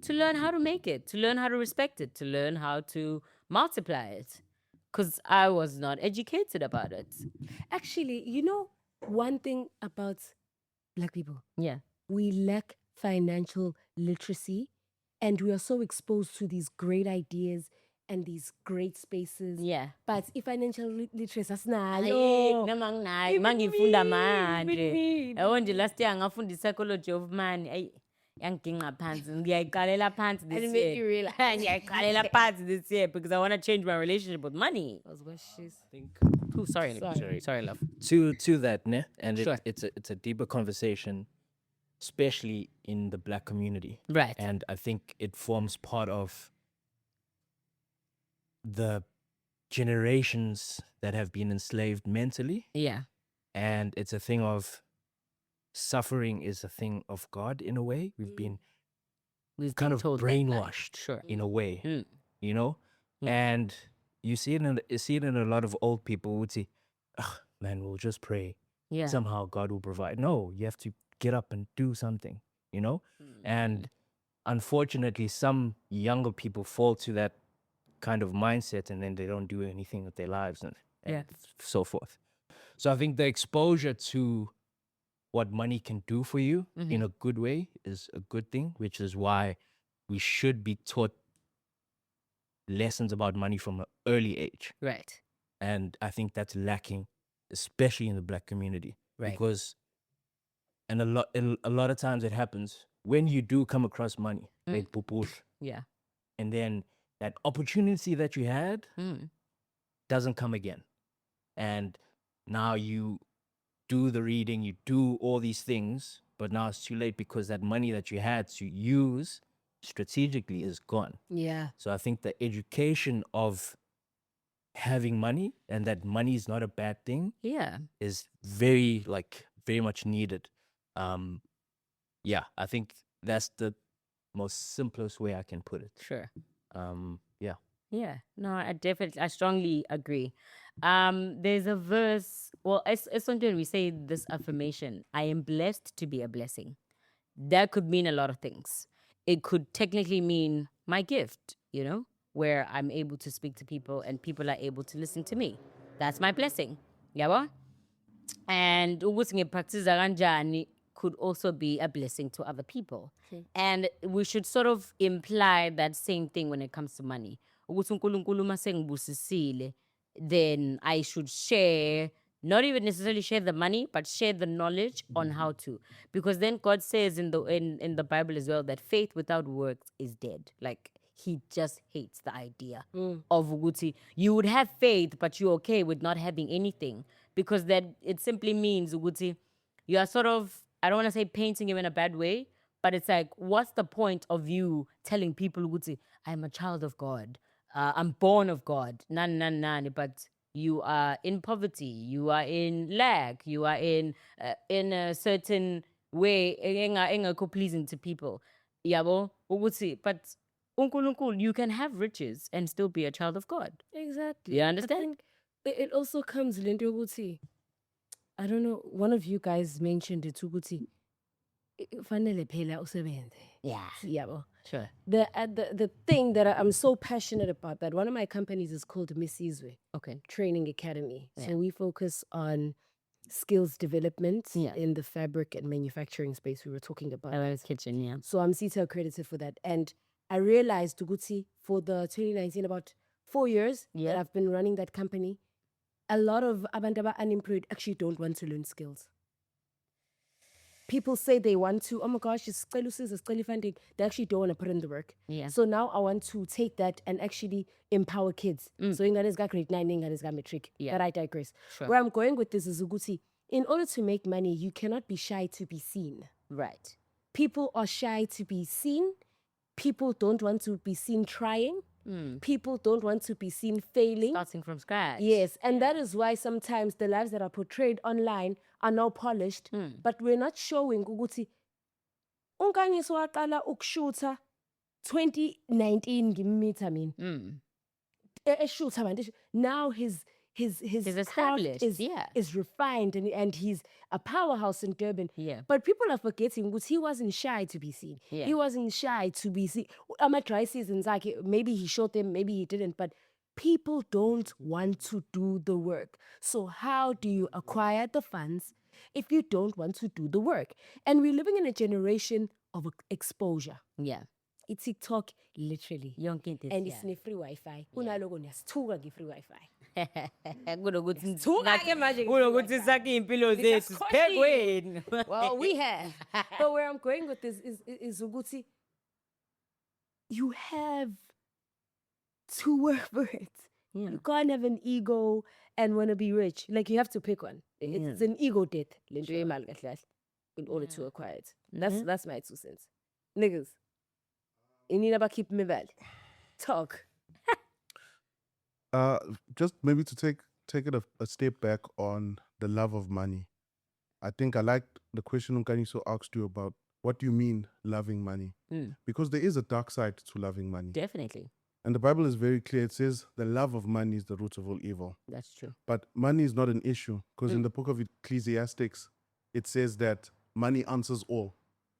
B: To learn how to make it, to learn how to respect it, to learn how to multiply it. Because I was not educated about it.
A: Actually, you know one thing about Black people?
B: Yeah.
A: We lack financial literacy, and we are so exposed to these great ideas and these great spaces.
B: Yeah.
A: But if financial literacy
B: Ayik,
A: asinayo,
B: noma nginayo
A: Even
B: mangifunda
A: me,
B: manje.
A: even me,
B: Yabo nje last year ngafunda i-psychology of money. Ayi yangiginqa phansi. Ngiyayiqalela phansi
A: and
B: this
A: it make
B: year.
A: you realize.
B: Ngiyayiqalela phansi this year because I want to change my relationship with money.
H: think
B: Oh, sorry. Sorry, love.
H: to that, ne? And
B: Sure.
H: it's a deeper conversation, especially in the black community.
B: Right.
H: And I think it forms part of the generations that have been enslaved mentally.
B: Yeah.
H: And it's a thing of suffering is a thing of God in a way. We've been
B: We've
H: kind
B: been
H: of
B: told that, like,
H: brainwashed
B: Sure.
H: in a way,
B: Mm.
H: you know? And you see it in a lot of old people who would say, "Ugh, man, we'll just pray.
B: Yeah.
H: Somehow God will provide." No, you have to get up and do something, you know? And unfortunately, some younger people fall to that kind of mindset and then they don't do anything with their lives and
B: Yeah.
H: so forth. So I think the exposure to what money can do for you in a good way is a good thing, which is why we should be taught lessons about money from an early age.
B: Right.
H: And I think that's lacking, especially in the black community.
B: Right.
H: Because and a lot of times it happens when you do come across money, like pupush,
B: Yeah.
H: and then that opportunity that you had
B: Mm.
H: doesn't come again. And now you do the reading, you do all these things, but now it's too late because that money that you had to use strategically is gone.
A: Yeah.
H: So I think the education of having money and that money is not a bad thing
B: Yeah.
H: is very much needed. Yeah, I think that's the most simplest way I can put it.
B: Sure.
H: Yeah.
B: Yeah, no, I strongly agree. There's a verse, well, it's something we say this affirmation, I am blessed to be a blessing. That could mean a lot of things. It could technically mean my gift, you know, where I'm able to speak to people and people are able to listen to me. That's my blessing. Yabo? And ukuthi ngipractice kanjani could also be a blessing to other people. And we should sort of imply that same thing when it comes to money. Ukuthi uNkulunkulu mase ngibusisile, then I should share, not even necessarily share the money, but share the knowledge on how to. Because then God says in the Bible as well that faith without works is dead. Like he just hates the idea of ukuthi you would have faith, but you're okay with not having anything. Because that it simply means ukuthi you are sort of, I don't want to say painting him in a bad way, but it's like, what's the point of you telling people ukuthi I'm a child of God, I'm born of God, nani, but you are in poverty, you are in lack, you are in a certain way engekho pleasing to people. Yabo ukuthi, but uNkulunkulu, you can have riches and still be a child of God.
A: Exactly.
B: You
A: I
B: understand?
A: think it also comes lento yokuthi, I don't know, one of you guys mentioned it ukuthi fanele phela usebenze.
B: Yeah,
A: Yabo.
B: sure.
A: The thing that I'm so passionate about, that one of my companies is called Misizwe
B: Okay.
A: Training Academy.
B: Yeah.
A: So we focus on skills development
B: Yeah.
A: in the fabric and manufacturing space we were talking about.
B: Alara's kitchen, yeah.
A: So I'm CETA accredited for that. And I realized, Tuguti, for the 2019, about 4 years
B: Yeah.
A: that I've been running that company, a lot of Abantaba unemployed actually don't want to learn skills. People say they want to, oh my gosh, it's funding. They actually don't want to put in the work.
B: Yeah.
A: So now I want to take that and actually empower kids. So Ingane got grade 9, Ingane got matric.
B: Yeah.
A: But I digress.
B: Sure.
A: Where I'm going with this is Uguti, in order to make money, you cannot be shy to be seen.
B: Right.
A: People are shy to be seen. People don't want to be seen trying. People don't want to be seen failing.
B: Starting from scratch.
A: Yes, and that is why sometimes the lives that are portrayed online are now polished, but we're not showing ukuthi uNkanyisa waqala ukushootha 2019 ngimmitha mina. Eshutha abantu. Now his craft
B: established, yeah.
A: is refined and he's a powerhouse in Durban.
B: Yeah.
A: But people are forgetting because he wasn't shy to be seen.
B: Yeah.
A: He wasn't shy to be seen. Ama dry seasons, like maybe he showed them, maybe he didn't, but people don't want to do the work. So how do you acquire the funds if you don't want to do the work? And we're living in a generation of exposure.
B: Yeah.
A: I-TikTok literally.
B: Yonke into
A: And
B: siyala.
A: it's free Wi-Fi. Kunaloko niyasithuka nge-free Wi-Fi.
B: Kunokuthi
A: Sithuka-ke manje nge-free
B: kunokuthi
A: Wi-Fi.
B: sakhe impilo zethu
A: Ngisasikhohliwe.
B: siphekweni.
A: Well, we have. But where I'm going with this is ukuthi, you have to work for it.
B: Yeah.
A: You can't have an ego and want to be rich. Like, you have to pick one. It's an ego death. Lento yemali kahle kahle, in order to acquire it. That's my 2 cents. Niggas, you need to keep me valid. Talk.
F: Just maybe to take it a step back on the love of money. I think I liked the question Nkaniso asked you about what do you mean loving money? Because there is a dark side to loving money.
B: Definitely.
F: And the Bible is very clear. It says the love of money is the root of all evil.
B: That's true.
F: But money is not an issue because in the book of Ecclesiastics, it says that money answers all.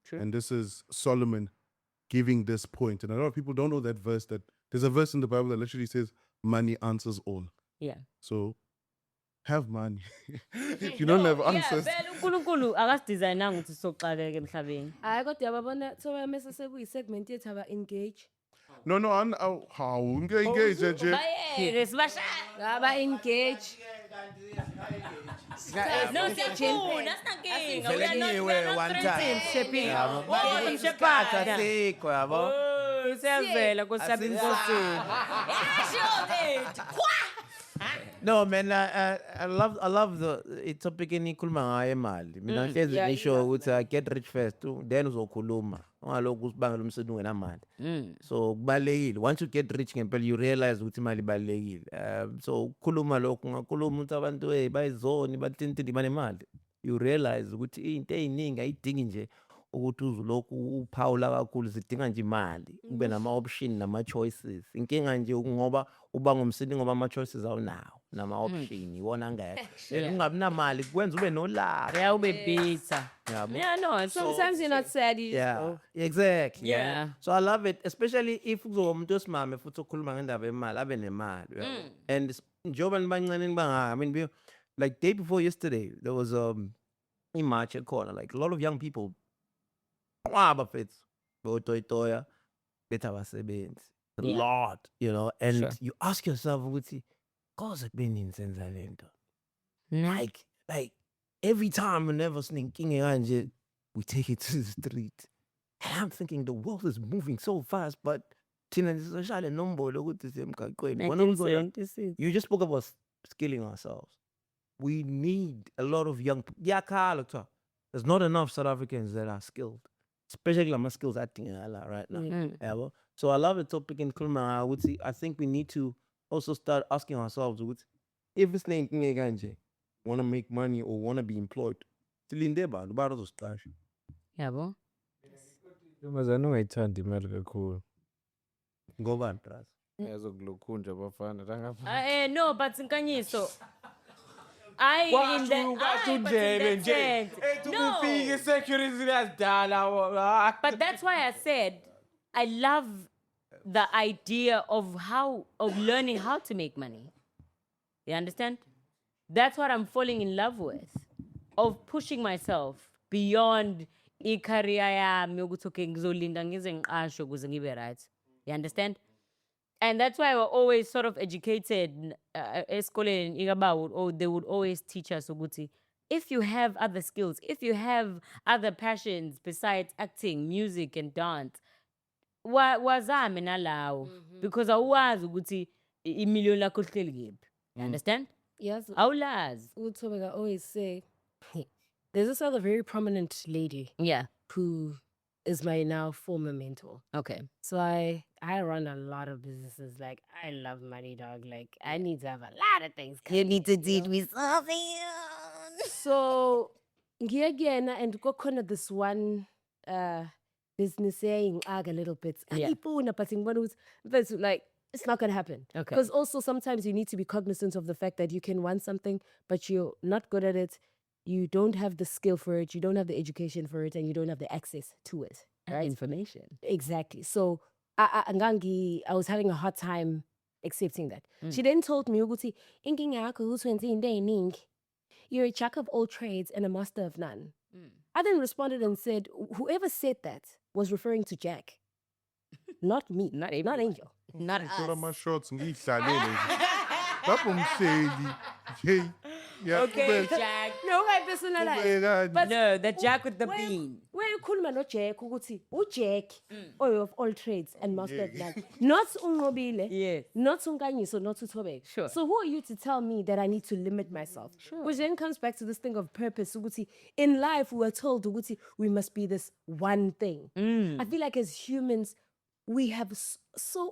B: True.
F: And this is Solomon giving this point. And a lot of people don't know that verse, that there's a verse in the Bible that literally says money answers all.
B: Yeah.
F: So have money. If you don't have answers.
B: Yeah, vele uNkulunkulu akasidesignanga ukuthi soxakeke emhlabeni.
A: I got the ababona so message segment yethu aba engage.
F: No, how engage nje.
B: Bayeke sibashaya.
A: Aba engage.
B: No, siyafuna sinankinga.
D: Vele ngiyiwe one time. Yabo.
B: Oh,
D: Isikhathi
B: mshepha.
D: asikho, yabo.
B: Oh, siyavela nkosiyami inkosini.
D: No man, I love the topic enikhuluma ngayo imali. Mina hlezi ngisho ukuthi get rich first then uzokhuluma. Ungalokhu usibangela umsebenzi ungenamali. So kubalekile. Once you get rich ngempela you realize ukuthi imali ibalekile. So ukukhuluma lokhu ngakhuluma ukuthi abantu bayizoni bathintini banemali. You realize ukuthi into eziningi ayidingi nje ukuthi uzulokhu uphawula kakhulu zidinga nje imali. Ube nama option nama choices. Inkinga nje ngoba uba ngumsindi ngoba ama choices awunawo nama option iwona ngeke. Ungabi namali kwenza ube nolaka.
B: Yeah, ube bitter.
D: Yabo.
B: Yeah, no.
A: Sometimes you're not sad. You just
D: Yeah,
A: go.
D: exactly.
B: Yeah.
D: So I love it, especially if uzoba umuntu wesimame futhi ukhuluma ngendaba yemali abe nemali. Yabo. And njengoba nibancane nibanga, I mean, like day before yesterday there was march corner, like a lot of young people bafethu botoyitoya bethu abasebenzi. A
B: Yeah.
D: lot, you know, and
B: Sure.
D: you ask yourself ukuthi cause kubeni senza lento. Like every time whenever sinenkinga kanje we take it to the street. And I'm thinking the world is moving so fast, but thina sizoshaya nombolo ukuthi semgaqweni. Wena uzoya-
B: 1976.
D: You just spoke about skilling ourselves. We need a lot of young people. There's not enough South Africans that are skilled, especially my skills acting right now. Yabo. So I love the topic in Kulma. I think we need to also start asking ourselves if it's thinking want to make money or want to be employed. Tilindeba, about those stars.
B: Yabo.
G: Ntombazane ungayithandi imali kakhulu.
D: Go back, trust.
G: Yazokulokhunja abafana rangapha.
B: No, but Nkanyiso. I
G: Kwathu ndlebe nje.
B: No.
G: Ufike security lazidala.
B: But that's why I said I love the idea of learning how to make money. You understand? That's what I'm falling in love with. Of pushing myself beyond i-career yami yokuthi okay ngizolinda ngize ngiqashwe ukuze ngibe right. You understand? And that's why we're always sort of educated esikoleni ikabawo, they would always teach us ukuthi if you have other skills, if you have other passions besides acting, music and dance, wazame nalawo because awuwazi ukuthi imiliyoni lakho lihleli kephi. You understand?
A: Yes.
B: Awulazi.
A: Utobeka always say, there's this other very prominent lady
B: Yeah.
A: who is my now former mentor.
B: Okay.
A: So I run a lot of businesses. Like, I love money, dog. Like, I need to have a lot of things.
B: You need to deal with something.
A: So again, and go kind of this one business saying a little bit.
B: Yeah.
A: But like, it's not gonna happen.
B: Okay.
A: Because also sometimes you need to be cognizant of the fact that you can want something, but you're not good at it. You don't have the skill for it. You don't have the education for it, and you don't have the access to it. Right?
B: Information.
A: Exactly. So I was having a hard time accepting that. She then told me, "Ukuthi, inkinga yakho ukuthi wenze into eningi. You're a jack of all trades and a master of none." I then responded and said, whoever said that was referring to Jack. Not me.
B: Not
A: Not
B: everyone.
A: Angel.
B: Not
F: Ngicela
B: us.
F: ama-shots ngiy'hlalele nje. Lapho umhleli. Hey. Yeah,
B: Okay, Jack.
A: No, I personalize.
F: qhubeka.
A: But
B: No, the Jack with the bean.
A: where ukhuluma noJack ukuthi uJack
B: Mm.
A: oil of all trades and master of none. Not Unqobile.
B: Yes.
A: Not Unkanyiso, not Utobek.
B: Sure.
A: So who are you to tell me that I need to limit myself? Sure. Which then comes back to this thing of purpose. Ukuthi, in life, we are told ukuthi, we must be this one thing.
B: Mm.
A: I feel like as humans, we have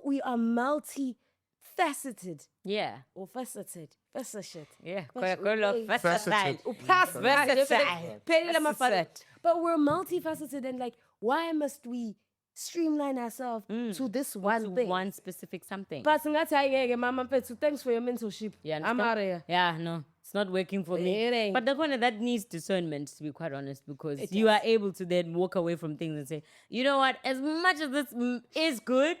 A: we are multifaceted
B: Yeah.
A: or faceted. Faceted.
B: Yeah.
A: Fas-
B: Versatile.
F: Faceted.
B: Versatile.
A: Phelele amafana.
B: Faceted.
A: But we're multifaceted and like, why must we streamline ourselves to this one
B: To
A: thing?
B: one specific something.
A: But ngathi ayeke mama mfethu, thanks for your mentorship.
B: You
A: I'm
B: understand?
A: out of here.
B: Yeah, no, it's not working for
A: It
B: me.
A: ain't.
B: But the point that needs discernment, to be quite honest, because
A: It
B: you
A: does.
B: are able to then walk away from things and say, you know what, as much as this is good,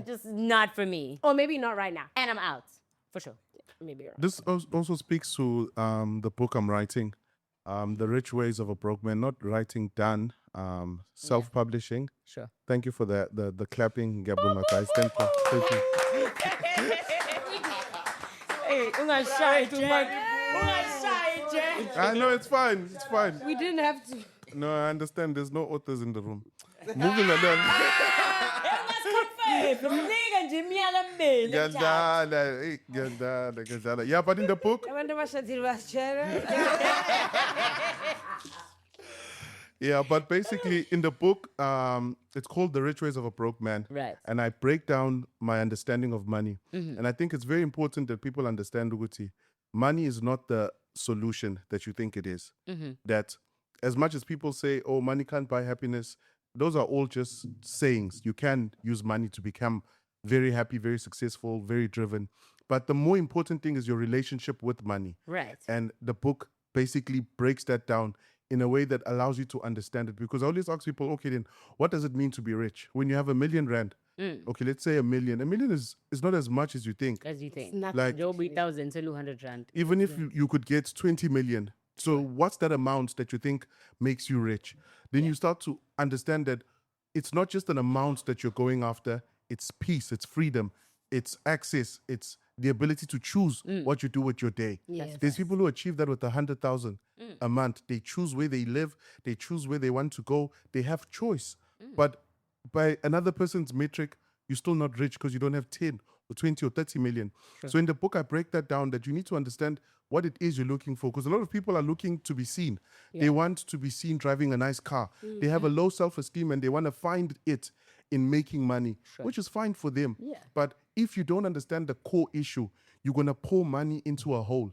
B: just not for me.
A: Or maybe not right now.
B: And I'm out, for sure.
A: Maybe you're right.
F: This also speaks to the book I'm writing, The Rich Ways of a Broke Man, not writing done, self-publishing.
B: Sure.
F: Thank you for the clapping, Ngiyabonga, guys. Thank you. Thank you.
B: Hey, ungashayi Jack. Ungashayi Jack.
F: I know it's fine. It's fine.
A: We didn't have to.
F: No, I understand. There's no authors in the room. Moving along.
B: Mnika nje imiyala emibili.
F: Ngiyadlala, eh, ngiyadlala. Yeah, but in the book,
A: Abantu abashadile basitshela.
F: yeah, but basically in the book, it's called The Rich Ways of a Broke Man.
B: Right.
F: And I break down my understanding of money. And I think it's very important that people understand, Uguti, money is not the solution that you think it is. That as much as people say, oh, money can't buy happiness, those are all just sayings. You can use money to become very happy, very successful, very driven. But the more important thing is your relationship with money.
B: Right.
F: And the book basically breaks that down in a way that allows you to understand it. Because I always ask people, okay, then what does it mean to be rich? When you have $1 million rand, okay, let's say $1 million. $1 million is not as much as you think.
B: As you think.
F: Like,
B: Joe 1,000 to 100 rand.
F: even if you could get 20 million. So what's that amount that you think makes you rich? Then you start to understand that it's not just an amount that you're going after. It's peace, it's freedom, it's access, it's the ability to choose what you do with your day.
A: Yes.
F: There's people who achieve that with 100,000 a month. They choose where they live, they choose where they want to go, they have choice. But by another person's metric, you're still not rich because you don't have 10 or 20 or 30 million. So in the book, I break that down that you need to understand what it is you're looking for, because a lot of people are looking to be seen. They want to be seen driving a nice car. They have a low self-esteem and they want to find it in making money, which is fine for them. But if you don't understand the core issue, you're going to pour money into a hole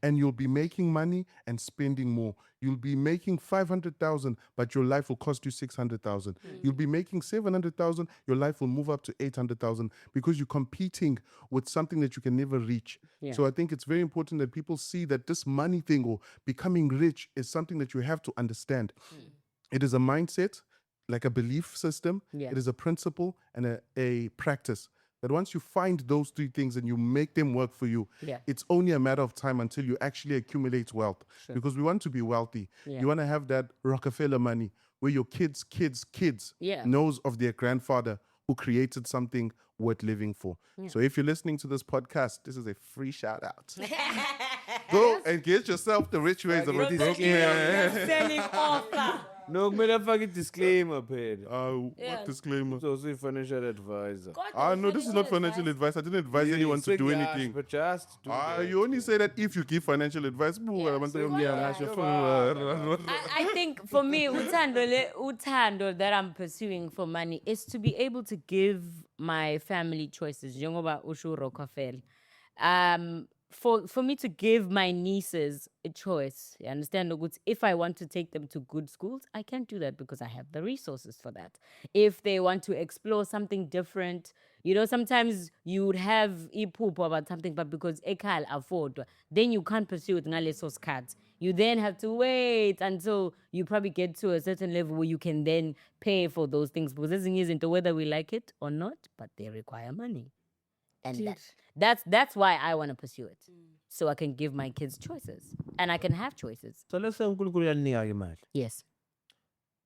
F: and you'll be making money and spending more. You'll be making 500,000, but your life will cost you 600,000. You'll be making 700,000, your life will move up to 800,000 because you're competing with something that you can never reach. So I think it's very important that people see that this money thing or becoming rich is something that you have to understand. It is a mindset, like a belief system. It is a principle and a practice. That once you find those three things and you make them work for you, it's only a matter of time until you actually accumulate wealth. Because we want to be wealthy. You want to have that Rockefeller money where your kids' knows of their grandfather who created something worth living for. So if you're listening to this podcast, this is a free shout out. Go and get yourself the rich ways of a broke man.
B: Selling offer.
G: No, kumele afake i-disclaimer phela.
F: What disclaimer?
G: So financial advisor.
F: No, this is not financial advice. I didn't advise anyone to do anything.
G: But just do that.
F: You only say that if you give financial advice.
B: I think for me, utando that I'm pursuing for money is to be able to give my family choices. Njengoba usho Rockefeller. For me to give my nieces a choice, you understand? If I want to take them to good schools, I can't do that because I have the resources for that. If they want to explore something different, sometimes you would have iphupho about something, but because ekal afford, then you can't pursue it ngaleso skhathi. You then have to wait until you probably get to a certain level where you can then pay for those things. Because this thing isn't whether we like it or not, but they require money. And that's why I want to pursue it. So I can give my kids choices. And I can have choices.
G: So let's say uNkulunkulu uyanika imali.
B: Yes.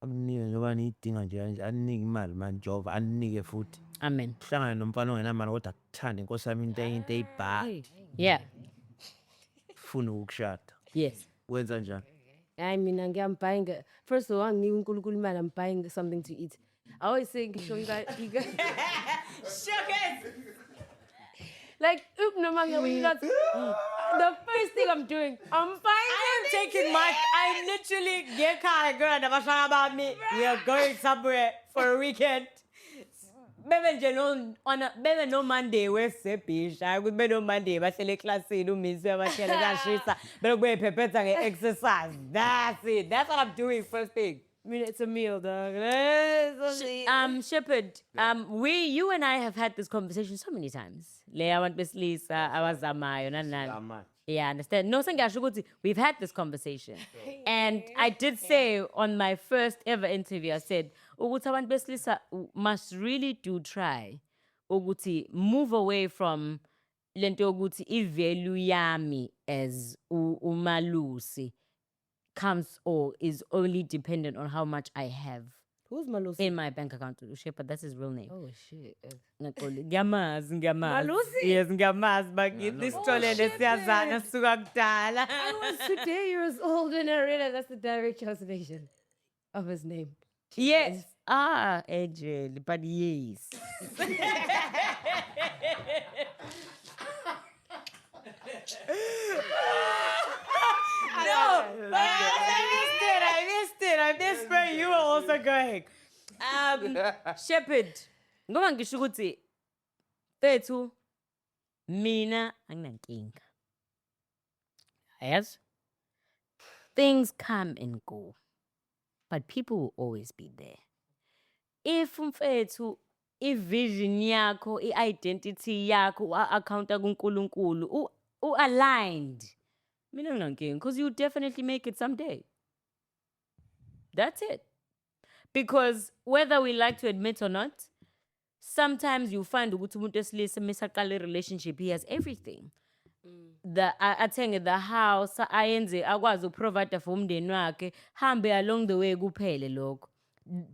D: Akunike ngoba niyidinga nje kanje, aninike imali man Jehova, aninike futhi.
B: Amen.
D: Uhlangane nomfana ongenamali kodwa akuthande Nkosi yami into eyibhadi.
B: Yeah.
D: Ufuna ukukushada.
B: Yes.
D: Wenza njani?
A: I mean, I'm buying. First of all, I'm buying something to eat. I always say, like, when you're not, the first thing I'm doing, I'm buying.
B: I am taking my. I literally get kind of girl never talk about me. We are going somewhere for a weekend. Maybe no Monday we're sepish. I would be no Monday. But the class say no miss. But we prepare exercise. That's it. That's what I'm doing first thing.
A: I mean, it's a meal, dog.
B: Shepherd, you and I have had this conversation so many times. Leah went Miss Lisa, I was Amayo,
D: Ama.
B: yeah, I understand. No, we've had this conversation. And I did say on my first ever interview, I said, Uguti abantu besilisa must really do try Uguti move away from lento Uguti i-value yami as umalusi comes or is only dependent on how much I have
A: Who's Malusi?
B: in my bank account. But that's his real name.
A: Oh, shit.
B: Ngiyamazi.
A: Malusi?
B: Yes, ngiyamazi. Bakithi sitholele siyazana suka kudala.
A: I was 2 years old and I realized that's the direct translation of his name.
B: Yes. Ah, Angel, but yes. No, I missed it. I missed where you were also going. Shepherd, ngoba ngisho ukuthi fethu mina anginankinga. Yes. Things come and go, but people will always be there. If mfethu i-vision yakho, i-identity yakho, u-accounta kuNkulunkulu, u-aligned, mina nginankinga, because you definitely make it someday. That's it. Because whether we like to admit or not, sometimes you find ukuthi umuntu wesilisa mesaqala relationship, he has everything. Athenge the house, ayenze akwazi uprovide for umndeni wakhe, hambe along the way kuphele lokho.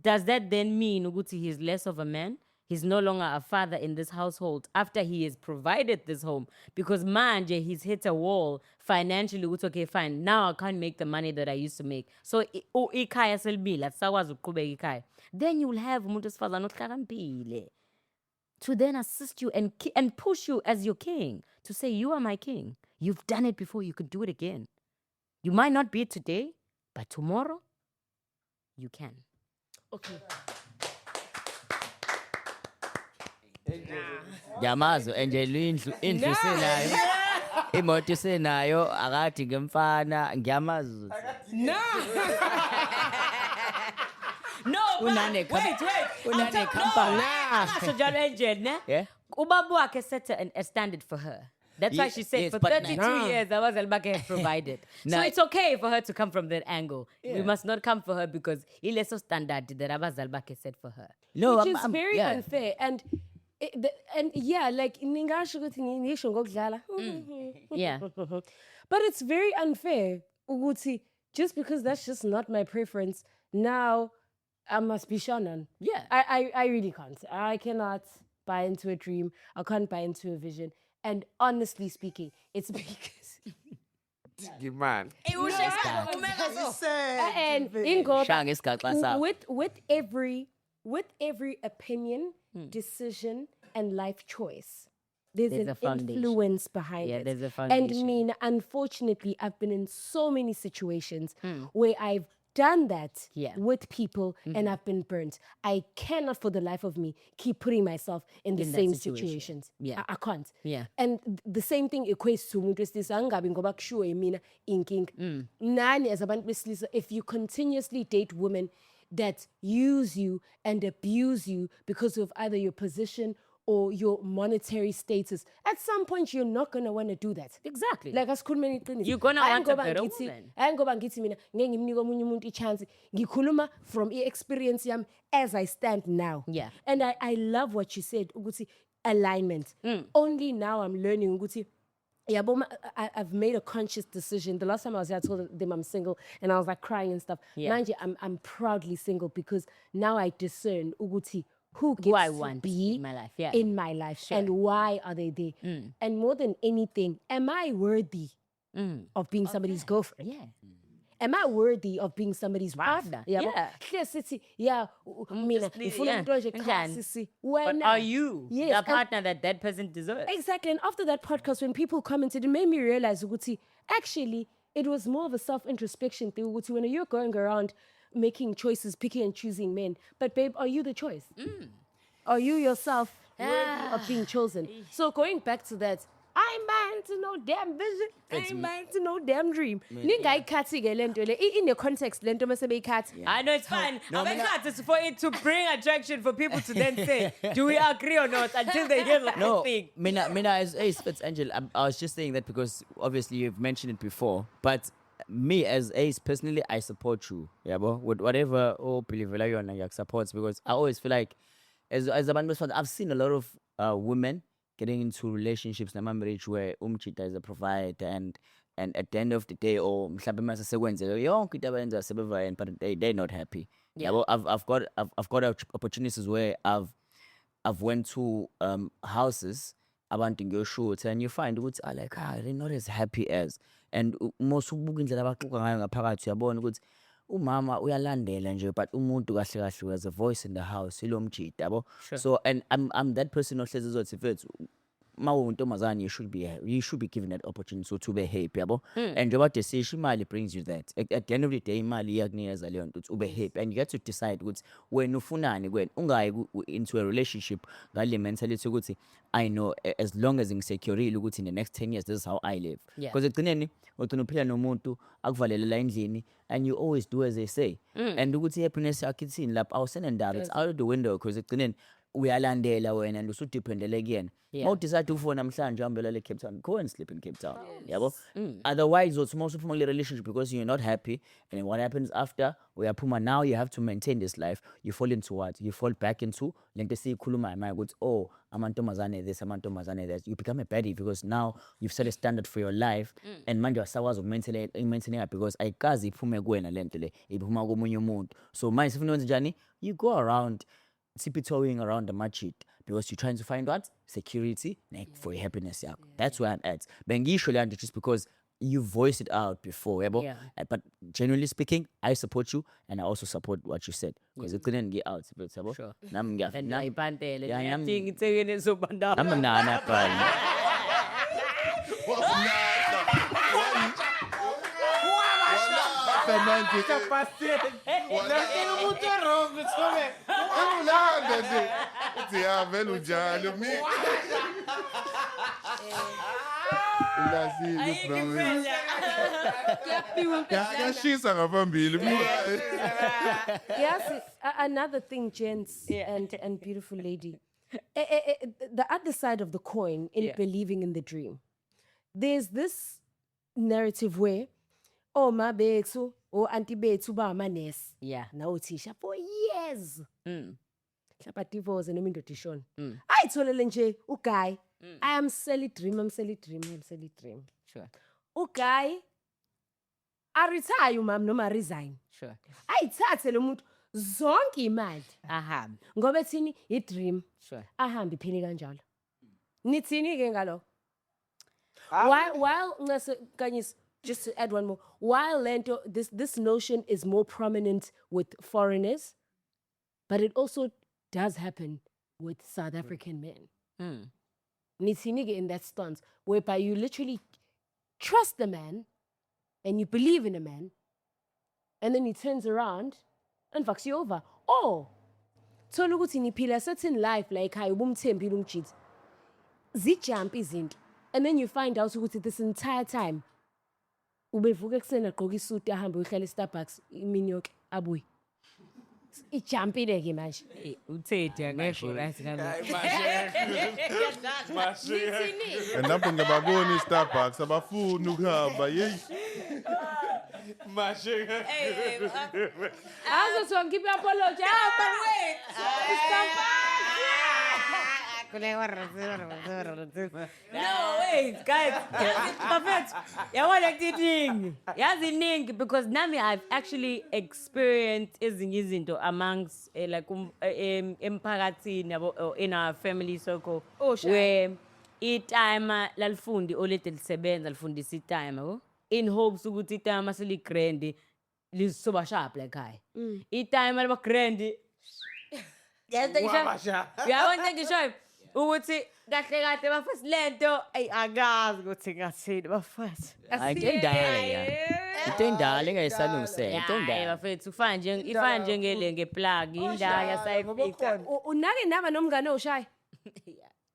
B: Does that then mean ukuthi he's less of a man? He's no longer a father in this household after he has provided this home. Because manje, he's hit a wall financially. It's okay, fine. Now I can't make the money that I used to make. So, ikaya selbila, sakwazi ukuqhubeka ikaya. Then you'll have umuntu wesifazane ohlakaniphile to then assist you and push you as your king. To say, you are my king. You've done it before. You could do it again. You might not be it today, but tomorrow, you can.
A: Okay.
E: Yamazo Angel indlu senayo. Imoto senayo akade ngemfana ngiyamazi.
B: No,
E: Unane company.
B: So John Angel, ne?
E: Yeah.
B: Ubabu wakhe set a standard for her. That's why she said
E: Yes,
B: for
E: but
B: 32 years, Awaz Albake has provided. So
E: Nah.
B: it's okay for her to come from that angle. We must not come for her because il is so standard that Awaz Albake set for her.
E: No,
A: Which is very
E: yeah.
A: unfair. And yeah, like ningasho ukuthi ngisho ngokudlala.
B: Yeah.
A: But it's very unfair ukuthi just because that's just not my preference, now I must be shunned.
B: Yeah.
A: I really can't. I cannot buy into a dream. I can't buy into a vision. And honestly speaking, it's because
D: Man.
A: and in God,
E: Shanga isigaxa sakho.
A: with every opinion, decision, and life choice, there's
B: There's
A: an
B: a foundation.
A: influence behind
B: Yeah,
A: it.
B: there's a
A: And
B: foundation.
A: mean, unfortunately, I've been in so many situations where I've done that
B: Yeah.
A: with people and I've been burnt. I cannot for the life of me keep putting myself in the
B: In that
A: same
B: situation.
A: situations.
B: Yeah.
A: I can't.
B: Yeah.
A: And the same thing equates to umuntu wesilisa angabi ngoba kushiwo mina inkinga. Nani as abantu besilisa, if you continuously date women that use you and abuse you because of either your position or your monetary status, at some point you're not going to want to do that.
B: Exactly.
A: Like asikhulumeni iqiniso.
B: You're gonna
A: Hayi
B: want a
A: ngoba
B: better
A: ngithi-
B: woman.
A: hayi ngoba ngithi mina ngeke ngimnike omunye umuntu i-chance. Ngikhuluma from experience yami as I stand now.
B: Yeah.
A: And I love what you said ukuthi alignment. Only now I'm learning ukuthi yeah, but I've made a conscious decision. The last time I was here, I told them I'm single, and I was like crying and stuff.
B: Yeah.
A: Manje, I'm proudly single because now I discern uguti who gets
B: I
A: to
B: want
A: be
B: in my life, yeah.
A: in my life, and why are they there? And more than anything, am I worthy of being somebody's girlfriend?
B: Yeah.
A: Am I worthy of being somebody's partner?
B: Yeah.
A: Hle sithi, yeah, mina ngifuna umuntu onje cha,
B: Kanjani?
A: sisi.
B: But
A: Wena.
B: are you
A: Yes,
B: the
A: and-
B: partner that person deserves?
A: Exactly. And after that podcast, when people commented, it made me realize, Uguti, actually, it was more of a self-introspection thing, Uguti, when you're going around making choices, picking and choosing men. But babe, are you the choice? Are you yourself worthy of being chosen? So going back to that, I ain't buying to no damn vision. I ain't buying to no damn dream. Ninga ikhathi ke lento le in the context lento mase beyikhathi.
B: I know it's fine. It's for it to bring attraction for people to then say, do we agree or not? Until they hear the whole
E: No,
B: thing.
E: Mina as Ace Fitzangel, I was just saying that because obviously you've mentioned it before, but me as Ace personally, I support you, yeah, bro, with whatever believe you on supports, because I always feel like as a man, I've seen a lot of women getting into relationships na marriage where umchita is a provider and at the end of the day or mhlawumbe mase sekwenzeke yonke into abayenza sebevayeni but they're not happy. Yeah, well, I've got opportunities where I've went to houses abantu ngiyoshoot and you find ukuthi they're not as happy as, and most ubuka indlela abaxoxa ngayo ngaphakathi uyabona ukuthi umama uyalandela nje but umuntu kahle kahle has a voice in the house ilo mjida yabo. So and I'm that person ohlezi ezothi mfethu mawuntombazane you should be given that opportunity so to be happy yabo. And njengoba desisho imali brings you that at the end of the day imali iyakunikeza leyo nto ukuthi ube happy and you get to decide ukuthi wena ufunani kwena ungayi into a relationship ngale mentality ukuthi I know as long as ngisecureile ukuthi in the next 10 years this is how I live, because ekugcineni ugcina uphila nomuntu akuvalelela endlini and you always do as they say and ukuthi happiness yakho ithini lapha awusene ndaba, it's out of the window because ekugcineni uyalandela wena and usudependele kuyena. Mawudecide ukufona namhlanje uhambela le Cape Town, go and sleep in Cape Town, yabo. Otherwise uthi mawusuphuma kule relationship because you're not happy, and then what happens after uyaphuma, now you have to maintain this life, you fall into what, you fall back into lento esiyikhulumayo manje ukuthi amantombazane this amantombazane that, you become a baddie because now you've set a standard for your life and manje wasakwazi ukumaintaineka because ayikazi iphume kuwena lento le iphuma komunye umuntu. So manje sifuna ukwenza njani, you go around tiptoeing around the market because you're trying to find what security for your happiness. That's where I'm at. Bengisho le just because you voiced it out before, yabo. But generally speaking, I support you and I also support what you said because it couldn't get out. Sure. I'm nana
F: vele unjalo mi yashisa ngaphambili.
A: Yes, another thing, gents and beautiful lady. The other side of the coin in believing in the dream. There's this narrative where, my bethu, auntie bethu ba manes.
B: Yeah.
A: Now Tisha for years. Hlapa divorce and umuntu dishon. Ayitholele nje uguy. I am selling dream.
B: Sure.
A: Uguy I retire mam noma resign.
B: Sure.
A: Ayithathe lo muntu zonke imali.
B: Aham.
A: Ngoba thini I dream.
B: Sure.
A: Ahambe iphini kanjalo. Nithini ke ngalo? While Kanyis, just to add one more, while lento this notion is more prominent with foreigners, but it also does happen with South African men. Nithini in that stance, whereby you literally trust the man and you believe in a man, and then he turns around and fucks you over. Or thola ukuthi niphila a certain life like hayi ubumthembile umcheat. Zijump izinto. And then you find out ukuthi this entire time ubevuka eksena gqoka isuit ahambe uhlala eStarbucks imini yonke abuyi. Ijumpile ke manje.
B: Uthethi angekho right ngalo.
F: And lapho ngiyababona iStarbucks abafuni ukuhamba yeyi.
C: Azothiwa ngiphi apology.
B: But wait. No, wait, guys. Perfect. Yazi iningi because nami I've actually experienced ezinye izinto amongst like emphakathini yabo or in our family circle where itime lalifundi olede lisebenza lifundisa itime yabo in hopes ukuthi itime seligrand lisoba sharp like high. Itime liba grand. Uyabona ngisho ukuthi kahle kahle bafasi lento akazi ukuthi ngathini bafasi.
E: Into endala ya. Into endala engayisalungiseka. Into
B: Hayi
E: endala.
B: bafethu ifana njengele ngeplug indala yasayifika.
A: Unake naba nomngane owushaye?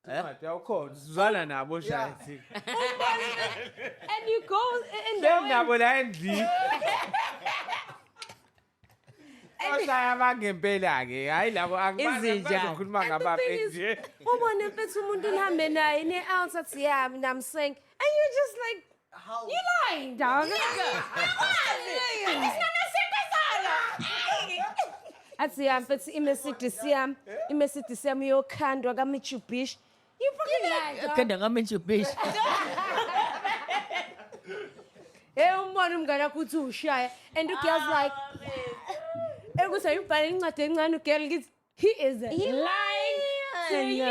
G: Ngathi awukhona sizwana nabo shayi.
A: And you go and
G: Nabo la endlini. Oshaya bangempela ke hayi labo
B: Izinja.
G: angikhuluma ngabafe nje.
A: ubone mfethu umuntu nihambe naye ne-out athi yami and I'm saying and you're just like you lying dog. Athi yami mfethu iMercedes yami yokhandwa kaMitsubishi. You fucking lying dog.
E: Kanda ngamentshubishi.
A: Umbone umngane wakho uthi ushaya and the girl's like ekuthi ayibhale incwadi encane ugirl ngithi he is lying to you.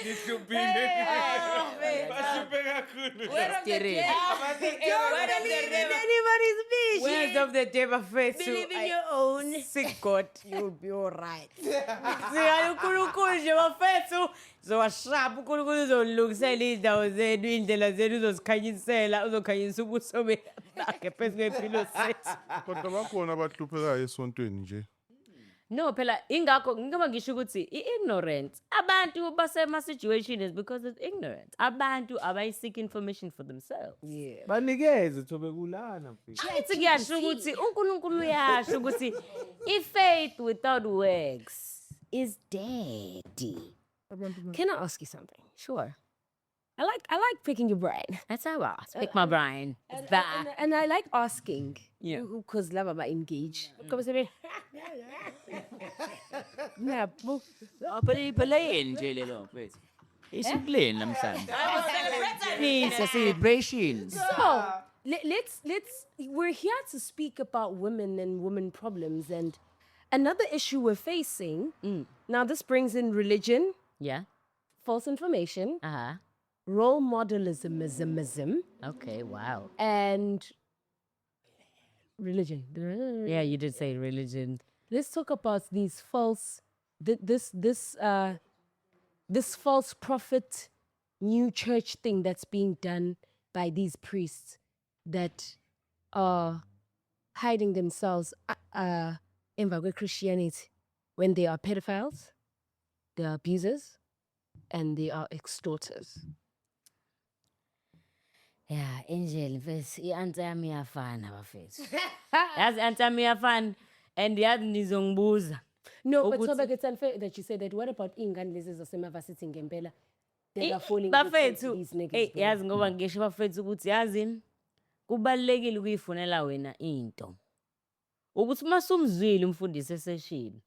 G: Nishubile. Bashupe kakhulu.
A: Anybody's bitch.
B: Words of the day bafethu.
A: Believe in your own.
B: Sick God, you'll be all right. Singale uNkulunkulu nje bafethu. Zowashap uNkulunkulu uzolungisela indawo zenu, indlela zenu uzozikhanyisela, uzokhanyisa ubuso bakhe phezu kwempilo sethu.
F: Kodwa bakhona abahluphekayo esontweni nje.
B: No, phela ingakho ngikaba ngisho ukuthi i-ignorance. Abantu basema situation is because of ignorance. Abantu abayi-seek information for themselves.
A: Yeah.
G: Banikeze thobe kulana mfethu.
B: Ithi kuyasho ukuthi uNkulunkulu uyasho ukuthi i-faith without works is dead.
A: Can I ask you something?
B: Sure.
A: I like picking your brain.
B: That's how I pick my brain.
A: And I like asking.
B: Yeah.
A: Because love about engage. Come say yeah,
E: Apelin nje lelo mfethu. Isiplane namhlanje. It's a celebration.
A: So let's we're here to speak about women and women problems and another issue we're facing. Now this brings in religion,
B: Yeah.
A: false information,
B: Uh-huh.
A: role modelism,
B: Okay, wow.
A: and religion.
B: Yeah, you did say religion.
A: Let's talk about these false this false prophet new church thing that's being done by these priests that are hiding themselves in Christianity when they are pedophiles, they are abusers, and they are extorters.
B: Yeah, Angel, mfethu i-answer yami iyafana bafethu. Yazi i-answer yami iyafana and yazi nizongibuza.
A: No, but
B: Ukuthi-
A: so it's unfair that you say that. What about ingane lezi zasemavasithi ngempela? They are falling victim to
B: Bafethu,
A: these niggas. bro.
B: yazi ngoba ngisho bafethu ukuthi yazi kubalekile ukuyifunela wena into. Ukuthi masumzwile umfundisi eseshini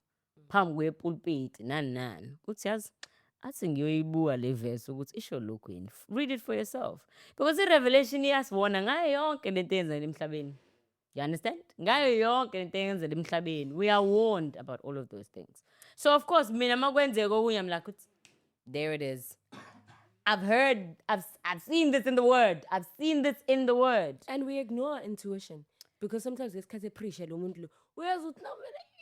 B: phambi kwepulpit nani uthi yazi athi ngiyoyibuka le verse ukuthi isho lokhu yini. Read it for yourself because i-revelation iyasibona ngayo yonke lento eyenzekile emhlabeni. You understand? Ngayo yonke lento eyenzekile emhlabeni. We are warned about all of those things. So of course mina makwenzeka okunye I'm like there it is. I've seen this in the word. I've seen this in the word.
A: And we ignore our intuition because sometimes ngesikhathi ephrisha lo muntu lo uyazi ukuthi no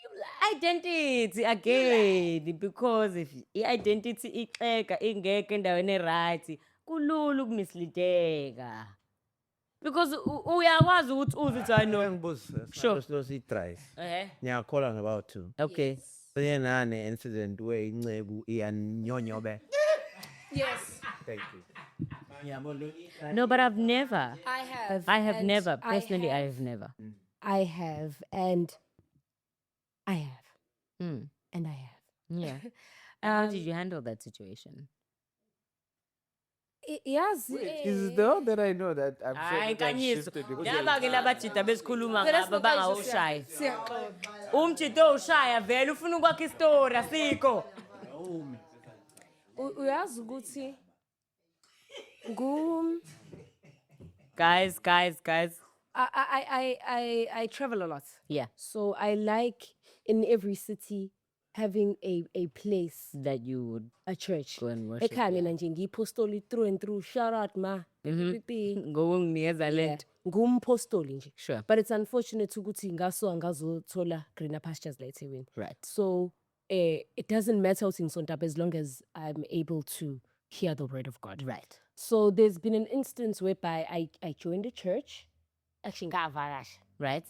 A: you lie.
B: Identity again because if i-identity ixega ingekho endaweni right kulula ukumislideka because uyakwazi ukuthi uze uthi I know.
D: Ngibuza
B: Sure.
D: siyi-tries.
B: Eh.
D: Ngiyakholwa about two.
B: Okay.
D: Senye nane incident where inceku iyanyonyobe.
A: Yes,
D: Thank you.
B: No, but I've never.
A: I have.
B: I have
A: and
B: never. Personally, I have never.
A: I have, and I have,
B: Mm.
A: and I have.
B: Yeah. How did you handle that situation?
A: Yes.
G: Is the one that I know that I'm sure
B: Hayi
G: that I
B: Nkanyiso.
G: shifted because
B: Naba ke labajita besikhuluma
A: But that's
B: ngabo
A: what guys just
B: bangawushaya.
A: Siyaxoxa.
B: Umjito ushaya vele ufuna ukwakha istory asikho.
A: Uyazi ukuthi ngu
B: Guys.
A: I travel a lot.
B: Yeah.
A: So I like in every city having a place,
B: That you would
A: a church.
B: go and worship.
A: Ekhaya mina nje ngiyipostoli through and through. Shout out ma. Pipi.
B: Go unginikeza
A: Yeah.
B: lento.
A: Ngumpostoli nje.
B: Sure.
A: But it's unfortunate ukuthi ngaso angazothola greener pastures la eThekwini.
B: Right.
A: So it doesn't matter what's in Sontab as long as I'm able to hear the word of God.
B: Right.
A: So there's been an instance whereby I joined a church. Actually,
B: Right.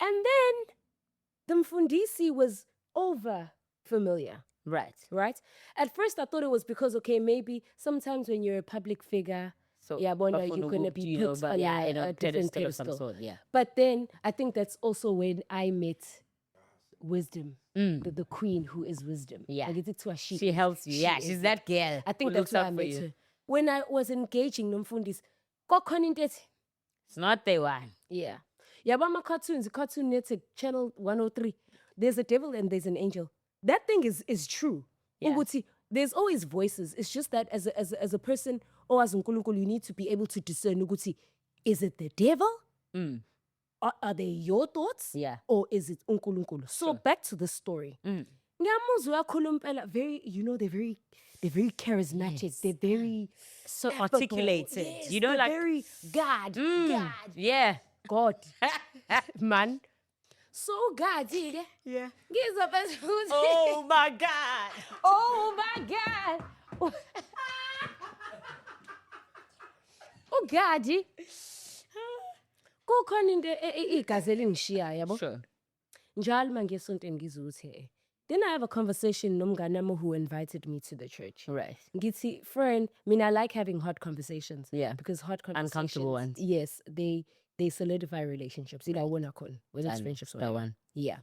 A: and then the mfundisi was over familiar,
B: Right.
A: right? At first, I thought it was because, okay, maybe sometimes when you're a public figure,
B: So
A: yeah, but
B: bafuna
A: you're going to
B: ukuthi,
A: be
B: you know,
A: put
B: but
A: on
B: yeah,
A: a
B: in a
A: different
B: pedestal of some
A: pedestal.
B: sort, yeah.
A: But then I think that's also when I met wisdom,
B: Mm.
A: the queen who is wisdom.
B: Yeah.
A: Like, it's to she.
B: She helps you. Yeah,
A: is
B: she's
A: it.
B: that girl.
A: I think
B: who
A: that's
B: looks
A: why
B: out
A: I
B: for
A: met
B: you.
A: her. When I was engaging nomfundisi, kwakhona into ethi,
B: It's not the one.
A: yeah. Yabo cartoons, Cartoon Network, channel 103. There's a devil and there's an angel. That thing is true.
B: Yeah.
A: Ukuthi, there's always voices. It's just that as a person or as unkulunkulu, you need to be able to discern ukuthi, is it the devil?
B: Mm.
A: Are they your thoughts?
B: Yeah.
A: Or is it unkulunkulu? So back to the story.
B: Mm.
A: Ngiyamuzwa akhuluma impela, very, they're very charismatic. They're very
B: So
A: affable.
B: articulated.
A: Yes,
B: You know,
A: they're
B: like
A: very God.
B: Mm. Yeah.
A: God. Man. So God, yeah.
B: Yeah.
A: Ngizophethe ukuthi
B: Oh my God.
A: oh my God. uGadi kukhona into igazi elingishiyayo yabo.
B: Sure.
A: Njalo manje esontweni ngizuthi then I have a conversation nomngane wami who invited me to the church.
B: Right.
A: Ngithi, friend, I mean, I like having hard conversations.
B: Yeah.
A: Because hard conversations.
B: Uncomfortable ones.
A: Yes, they solidify relationships. Ila wona khona, whether it's
B: And
A: friendships or
B: that
A: whatever.
B: one.
A: Yeah.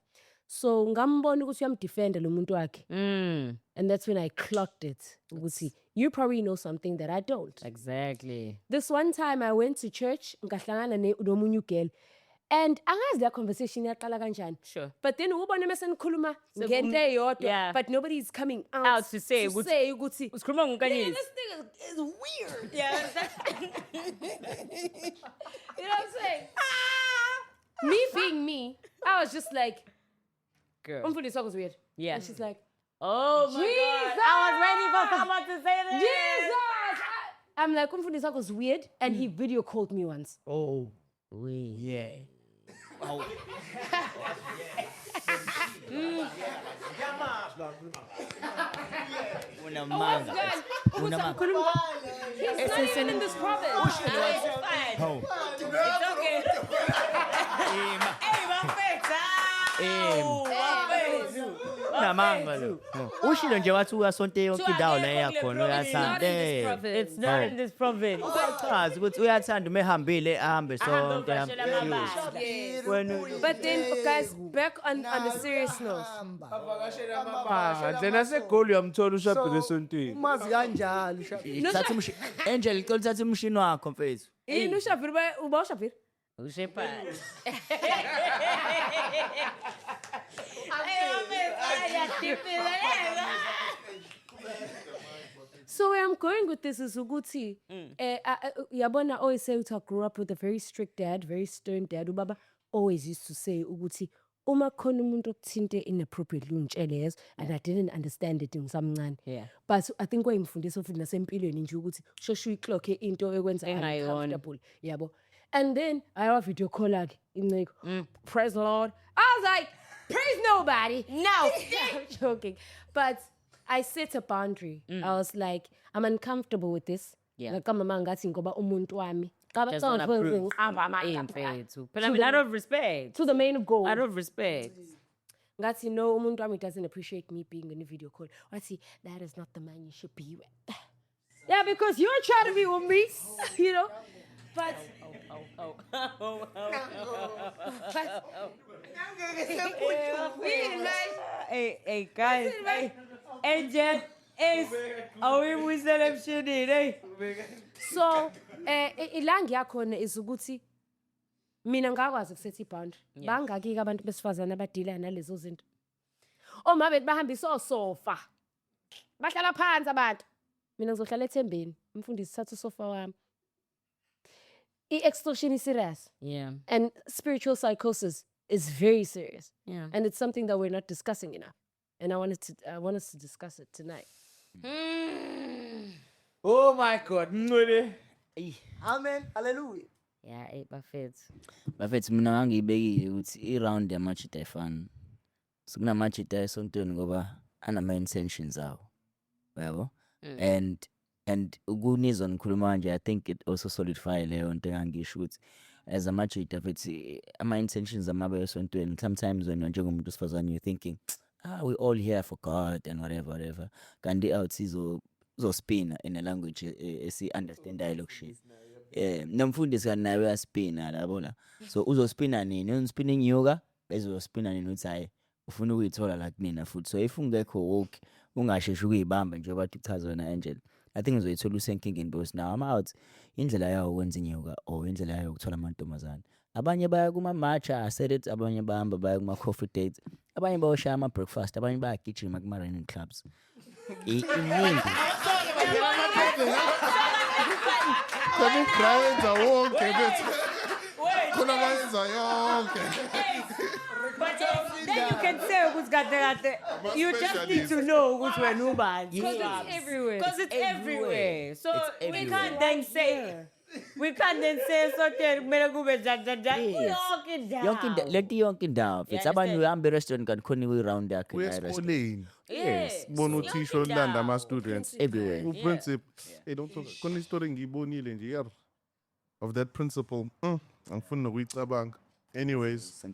A: So ngambona ukuthi uyamdefenda lo muntu wakhe.
B: Mm.
A: And that's when I clocked it. Ukuthi, you probably know something that I don't.
B: Exactly.
A: This one time I went to church, ngahlangana nomunye girl. And angazi that conversation yaqala kanjani.
B: Sure.
A: But then ubona mase nikhuluma
B: So,
A: ngento eyodwa,
B: yeah.
A: but nobody's coming out,
B: Out to say ukuthi-
A: ukuthi
B: Usikhuluma
A: "Yeah,
B: ngonkanyezi.
A: this thing is weird.
B: Yeah.
A: You know what I'm saying? Me being me, I was just like,
B: Girl.
A: umfundisi wakho is weird.
B: Yeah.
A: And she's like,
B: Oh my God. I was ready for someone to say this.
A: Jesus! I'm like, umfundisi wakho is weird. And he video called me once.
H: Oh,
B: Oui.
H: yeah.
E: Unamanga. Unamanga.
A: He's not even in this province.
B: It's okay. Hey, my face. Ow, my face.
E: Unamanga lo. Ushilo nje wathi uyasonte yonke indawo la yakhona uyathanda.
B: It's not in this province.
E: Chaza ukuthi uyathanda uma ehambile ahambe sonke.
B: Uvashela amabhasi.
E: Wena
A: But then, guys, back on a serious note.
G: Then I said, "Goal, I'm told ushaphe esontweni."
I: umazi kanjalo
E: thatha umshini. Angel icela uthathe umshini wakho mfethu.
A: Yini uShapiri uba uShapiri?
B: Ushepha.
A: So where I'm going with this is ukuthi, yabona always say ukuthi I grew up with a very strict dad, very stern dad. Ubaba always used to say ukuthi, uma khona umuntu okuthinte inappropriately ungitshele yes, and I didn't understand it ngisamncane.
B: Yeah.
A: But I think wayimfundisa futhi nasempilweni nje ukuthi shoshu uyiclock into ekwenza
B: Engayona.
A: uncomfortable. Yabo. And then I have a video call like, praise the Lord. I was like, praise nobody. No. I'm joking. But I set a boundary. I was like, I'm uncomfortable with this.
B: Yeah.
A: Like, I'm ngoba umuntu wami.
B: Just wanna prove. Mfethu. But I mean, out of respect.
A: To the main goal.
B: Out of respect.
A: Ngathi no, umuntu wami doesn't appreciate me being in a video call. Wathi, that is not the man you should be with. Yeah, because you're trying to be with me, you know. But
B: Hey, guys. Hey, awuyibuyisele emshinini hey.
A: So ila ngiyakhona is ukuthi mina ngakwazi ukusetha iboundary. Bangaki abantu besifazana abadila nalezo zinto. Oma bethi bahambisa osofa. Bahlala phansi abantu. Mina ngizohlala ethembeni. Umfundisi thatha usofa wami. I-extortion is serious.
B: Yeah.
A: And spiritual psychosis is very serious.
B: Yeah.
A: And it's something that we're not discussing enough. And I want us to discuss it tonight.
G: Oh my God. Ncwele.
E: Amen. Hallelujah.
B: Yeah, bafethu.
E: Bafethu mina ngangiyibekile ukuthi i-round yamachita ayifani. Sekunamachita esontweni ngoba anama-intentions awo. Yabo? And ukunizwa ngikhuluma kanje, I think it also solidify leyo nto engangisho ukuthi as amachita futhi ama-intentions amabe esontweni. Sometimes when you're njengomuntu wesifazane you're thinking, we're all here for God and whatever. Kanti out uzospina in a language esi-understandayo lokushiya. Nomfundisi kanti naye uyaspina labona. So uzospina nini? Uzospina inyoka, bezospina nini uthi hayi ufuna ukuyithola la kunina futhi. So if ungekho woke ungasheshi ukuyibamba nje bathi uchaza wena Angel, I think uzoyithola usenkingeni because now I'm out indlela yawo ukwenza inyoka or indlela yawo ukuthola amantombazane. Abanye baya kuma matcha, I said it, abanye bahamba baya kuma coffee dates, abanye bayoshaya ama breakfast, abanye bayagijima kuma running clubs. Iningi.
F: Kona ibrayenza wonke bethu. Kona bayenza yonke.
B: But then you can say ukuthi kade you just need to know ukuthi wena ubani.
A: Because it's everywhere.
B: Because it's everywhere. So
E: It's
B: we can't then say sote kumele kube njani yonke indawo.
E: Let yonke indawo. It's abantu uhambe restaurant kanti khona i-round yakhe.
F: Uyesikoleni.
B: Yes.
F: Bona uthisha olanda ama-students.
E: Everywhere.
F: Uprincipe. Hey, don't talk. Kona istory ngiyibonile nje yar of that principle. Angifuni nokuyicabanga. Anyways.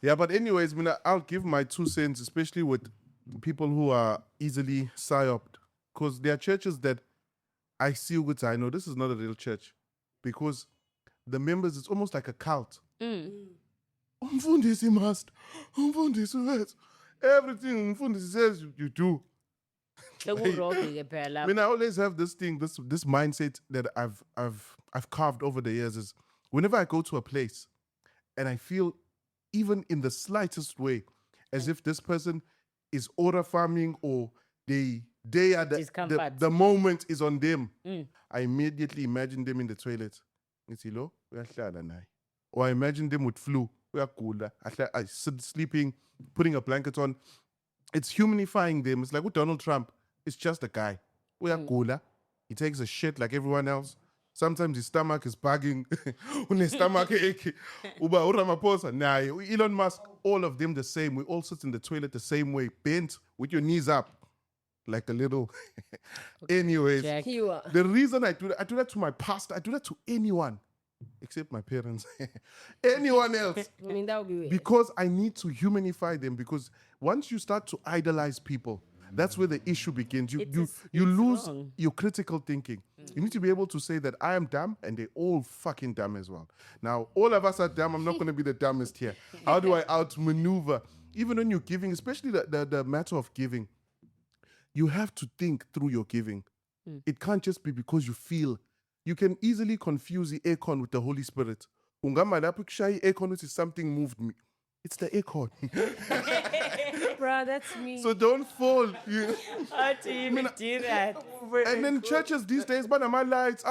F: Yeah, but anyways, I'll give my 2 cents, especially with people who are easily psyoped. Because there are churches that I see with, I know this is not a real church. Because the members, it's almost like a cult. Umfundisi must. Umfundisi must. Everything Umfundisi says you do. I always have this thing, this mindset that I've carved over the years is whenever I go to a place and I feel even in the slightest way as if this person is order farming or they are the moment is on them. I immediately imagine them in the toilet. Or I imagine them with flu. I sit sleeping, putting a blanket on. It's humanifying them. It's like with Donald Trump. It's just a guy. He takes a shit like everyone else. Sometimes his stomach is bugging. His stomach ache. Uba Ramaphosa. Nah, Elon Musk, all of them the same. We all sit in the toilet the same way, bent with your knees up. Like a little. Anyways, the reason I do that to my pastor, I do that to anyone. Except my parents. Anyone else.
A: I mean, that would be weird.
F: Because I need to humanify them. Because once you start to idolize people, that's where the issue begins. You lose your critical thinking. You need to be able to say that I am dumb and they're all fucking dumb as well. Now, all of us are dumb. I'm not going to be the dumbest here. How do I outmaneuver? Even when you're giving, especially the matter of giving, you have to think through your giving. It can't just be because you feel. You can easily confuse the aircon with the Holy Spirit. Aircon is something moved me. It's the aircon.
A: Bruh, that's me.
F: So don't fall.
B: How do you even do that?
F: And then churches these days, but my lights,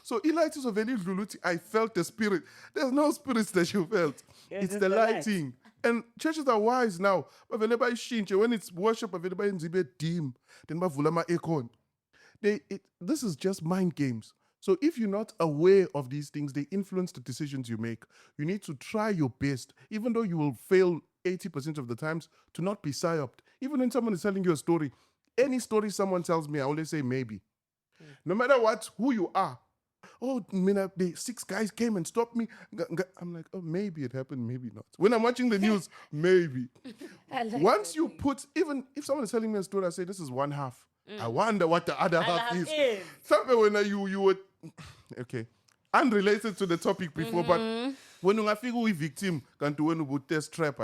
F: so light is a very gluluti. I felt the spirit. There's no spirits that you felt. It's the lighting. And churches are wise now. When it's worship, available in dim. Then aircon. This is just mind games. So if you're not aware of these things, they influence the decisions you make. You need to try your best, even though you will fail 80% of the times, to not be psyoped. Even when someone is telling you a story, any story someone tells me, I always say maybe. No matter who you are. Oh, the 6 guys came and stopped me. I'm like, oh, maybe it happened, maybe not. When I'm watching the news, maybe. Once you put, even if someone is telling me a story, I say, this is one half. I wonder what the other half is. Something when you were, okay, unrelated to the topic before, but when you figure victim, can't when you test trap.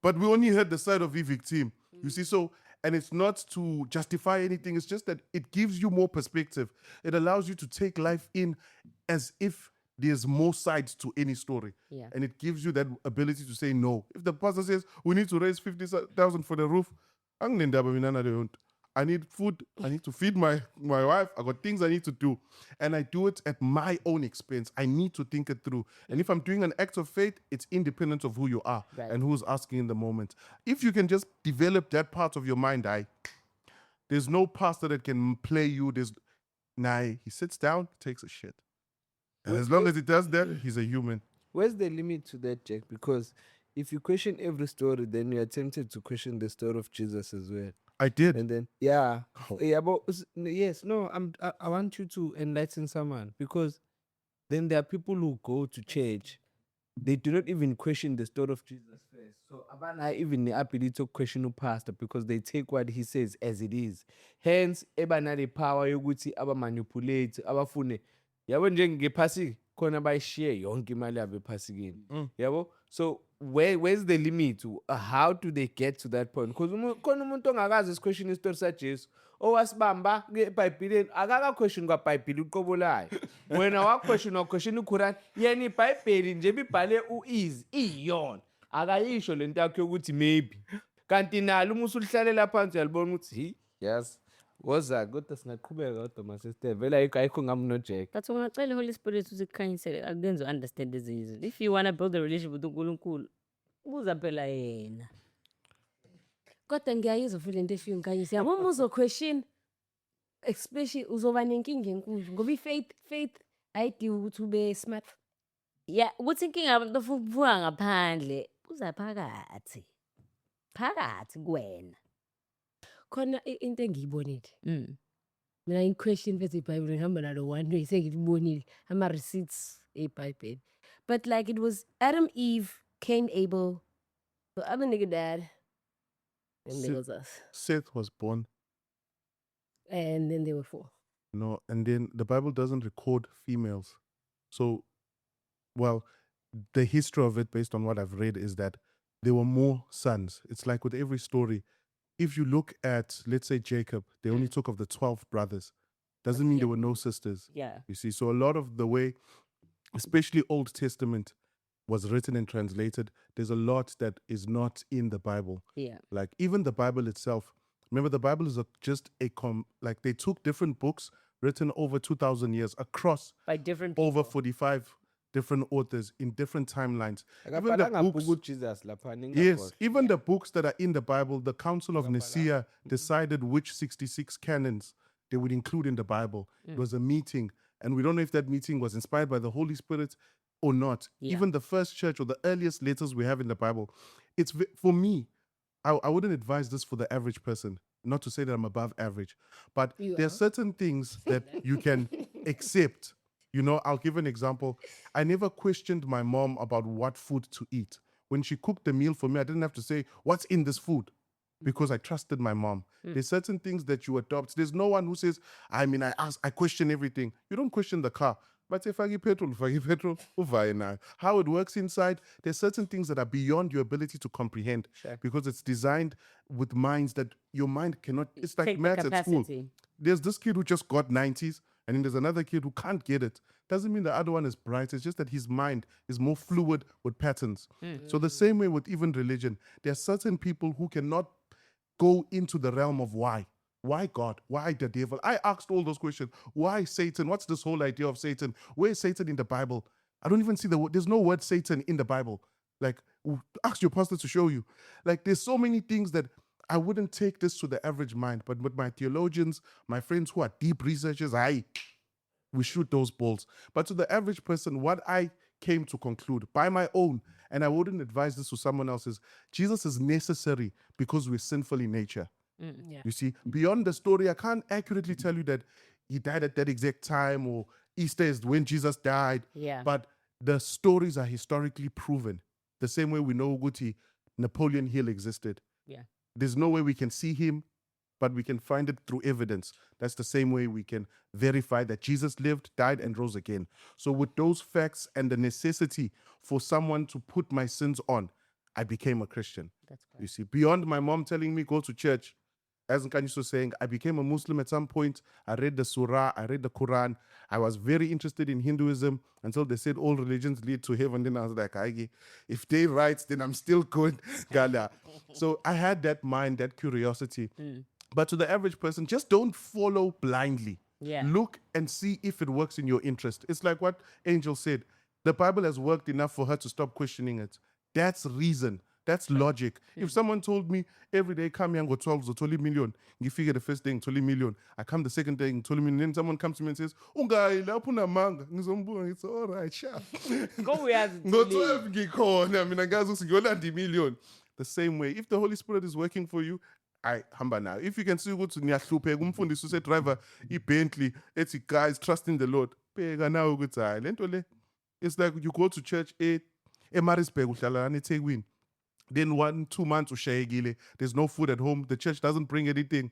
F: But we only heard the side of the victim. You see, so And it's not to justify anything. It's just that it gives you more perspective. It allows you to take life in as if there's more sides to any story.
B: Yeah.
F: And it gives you that ability to say no. If the pastor says, we need to raise 50,000 for the roof, I need food. I need to feed my wife. I got things I need to do. And I do it at my own expense. I need to think it through. And if I'm doing an act of faith, it's independent of who you are
B: Right.
F: and who's asking in the moment. If you can just develop that part of your mind, there's no pastor that can play you. He sits down, takes a shit. And as long as he does that, he's a human.
G: Where's the limit to that, Jack? Because if you question every story, then you're tempted to question the story of Jesus as well.
F: I did.
G: And then,
F: Oh.
G: I want you to enlighten someone, because then there are people who go to church, they do not even question the story of Jesus first. So abana even the ability to question the pastor, because they take what he says as it is. Hence, ebana the power yokuthi aba manipulate, abafune. Yabo njengephasi khona bayishare yonke imali yabo ephasikeni. Yabo? So where's the limit? How do they get to that point? Because khona umuntu ongakazi isiquestion isitori saJesu owasibamba eBhayibhelini akaka question kwaBhayibheli uqobolayo. Wena wa question uQuran, yena iBhayibheli nje bibhale uis iyona. Akayisho lento yakhe ukuthi maybe. Kanti nalo uma usulihlalela phansi uyalibona ukuthi yes. Woza kodwa singaqhubeka kodwa masiste vela ayikho ngami no Jack.
B: That's why I Holy Spirit ukuthi kukhanyisele akuyenzi understand this reason. If you want to build a relationship with uNkulunkulu, ubuza phela yena.
A: Kodwa ngiyayizwa futhi lento efika ngikanyisa. Yabo uma uzo-question, especially uzoba nenkinga enkulu ngoba i-faith ayidingi ukuthi ube smart.
B: Yeah, ukuthi inkinga abantu ofuna ukuvuka ngaphandle uza phakathi. Phakathi kuwena.
A: Khona into engiyibonile. Mina i-question verse eBhayibheli ngihamba nalo one way sengilibonile ama-receipts eBhayibheli. But like it was Adam, Eve, Cain, Abel, the other nigga dad, and there was us.
F: Seth was born.
A: And then there were 4.
F: No, and then the Bible doesn't record females. So, well, the history of it, based on what I've read, is that there were more sons. It's like with every story. If you look at, let's say, Jacob, they only took of the 12 brothers. Doesn't mean there were no sisters.
B: Yeah.
F: You see, so a lot of the way, especially Old Testament, was written and translated, there's a lot that is not in the Bible.
B: Yeah.
F: Like even the Bible itself. Remember, the Bible is like they took different books written over 2,000 years across
B: By different people.
F: over 45 different authors in different timelines. Even the
G: Akabhalanga
F: books,
G: bhuku Jesus lapha ninga
F: yes, even the books that are in the Bible, the Council of Nicaea decided which 66 canons they would include in the Bible. It was a meeting, and we don't know if that meeting was inspired by the Holy Spirit or not.
B: Yeah.
F: Even the first church or the earliest letters we have in the Bible, for me, I wouldn't advise this for the average person. Not to say that I'm above average, but there are certain things that you can accept. You know, I'll give an example. I never questioned my mom about what food to eat. When she cooked the meal for me, I didn't have to say, what's in this food? Because I trusted my mom. There's certain things that you adopt. There's no one who says, I question everything. You don't question the car. But if I give petrol, how it works inside, there's certain things that are beyond your ability to comprehend because it's designed with minds that your mind cannot. It's like
B: Take the
F: maths at school.
B: capacity.
F: There's this kid who just got 90s, and then there's another kid who can't get it. Doesn't mean the other one is bright. It's just that his mind is more fluid with patterns. So the same way with even religion, there are certain people who cannot go into the realm of why. Why God? Why the devil? I asked all those questions. Why Satan? What's this whole idea of Satan? Where is Satan in the Bible? I don't even see the word. There's no word Satan in the Bible. Like, ask your pastor to show you. Like, there's so many things that I wouldn't take this to the average mind. But with my theologians, my friends who are deep researchers, we shoot those balls. But to the average person, what I came to conclude by my own, and I wouldn't advise this to someone else, is Jesus is necessary because we're sinful in nature.
A: Yeah.
F: You see, beyond the story, I can't accurately tell you that he died at that exact time or Easter is when Jesus died.
B: Yeah.
F: But the stories are historically proven. The same way we know Guti, Napoleon Hill existed.
B: Yeah.
F: There's no way we can see him, but we can find it through evidence. That's the same way we can verify that Jesus lived, died, and rose again. So with those facts and the necessity for someone to put my sins on, I became a Christian.
B: That's
F: You see, beyond my mom telling me go to church, as Nkanyis was saying, I became a Muslim at some point. I read the Surah, I read the Quran. I was very interested in Hinduism until they said all religions lead to heaven. Then I was like, if they right, then I'm still good. Gala. So I had that mind, that curiosity. But to the average person, just don't follow blindly.
B: Yeah.
F: Look and see if it works in your interest. It's like what Angel said. The Bible has worked enough for her to stop questioning it. That's reason. That's logic. If someone told me every day, come here and go 12 or 20 million, you figure the first day 20 million, I come the second day 20 million, then someone comes to me and says, Ungai, lapuna manga. Ngizombuka, it's all right, sure.
B: Go uyazi
F: Go
B: uthulile.
F: 12 ngikhona, mina ngazi ukuthi ngiyolanda million. The same way, if the Holy Spirit is working for you, I hamba now. If you can see ukuthi niyahlupheka umfundisi usedriver iBentley ethi guys trust in the Lord. Bheka nawe ukuthi hayi lento le. It's like you go to church eMaritzburg uhlala eThekwini. Then 1-2 months ushayekile. There's no food at home. The church doesn't bring anything.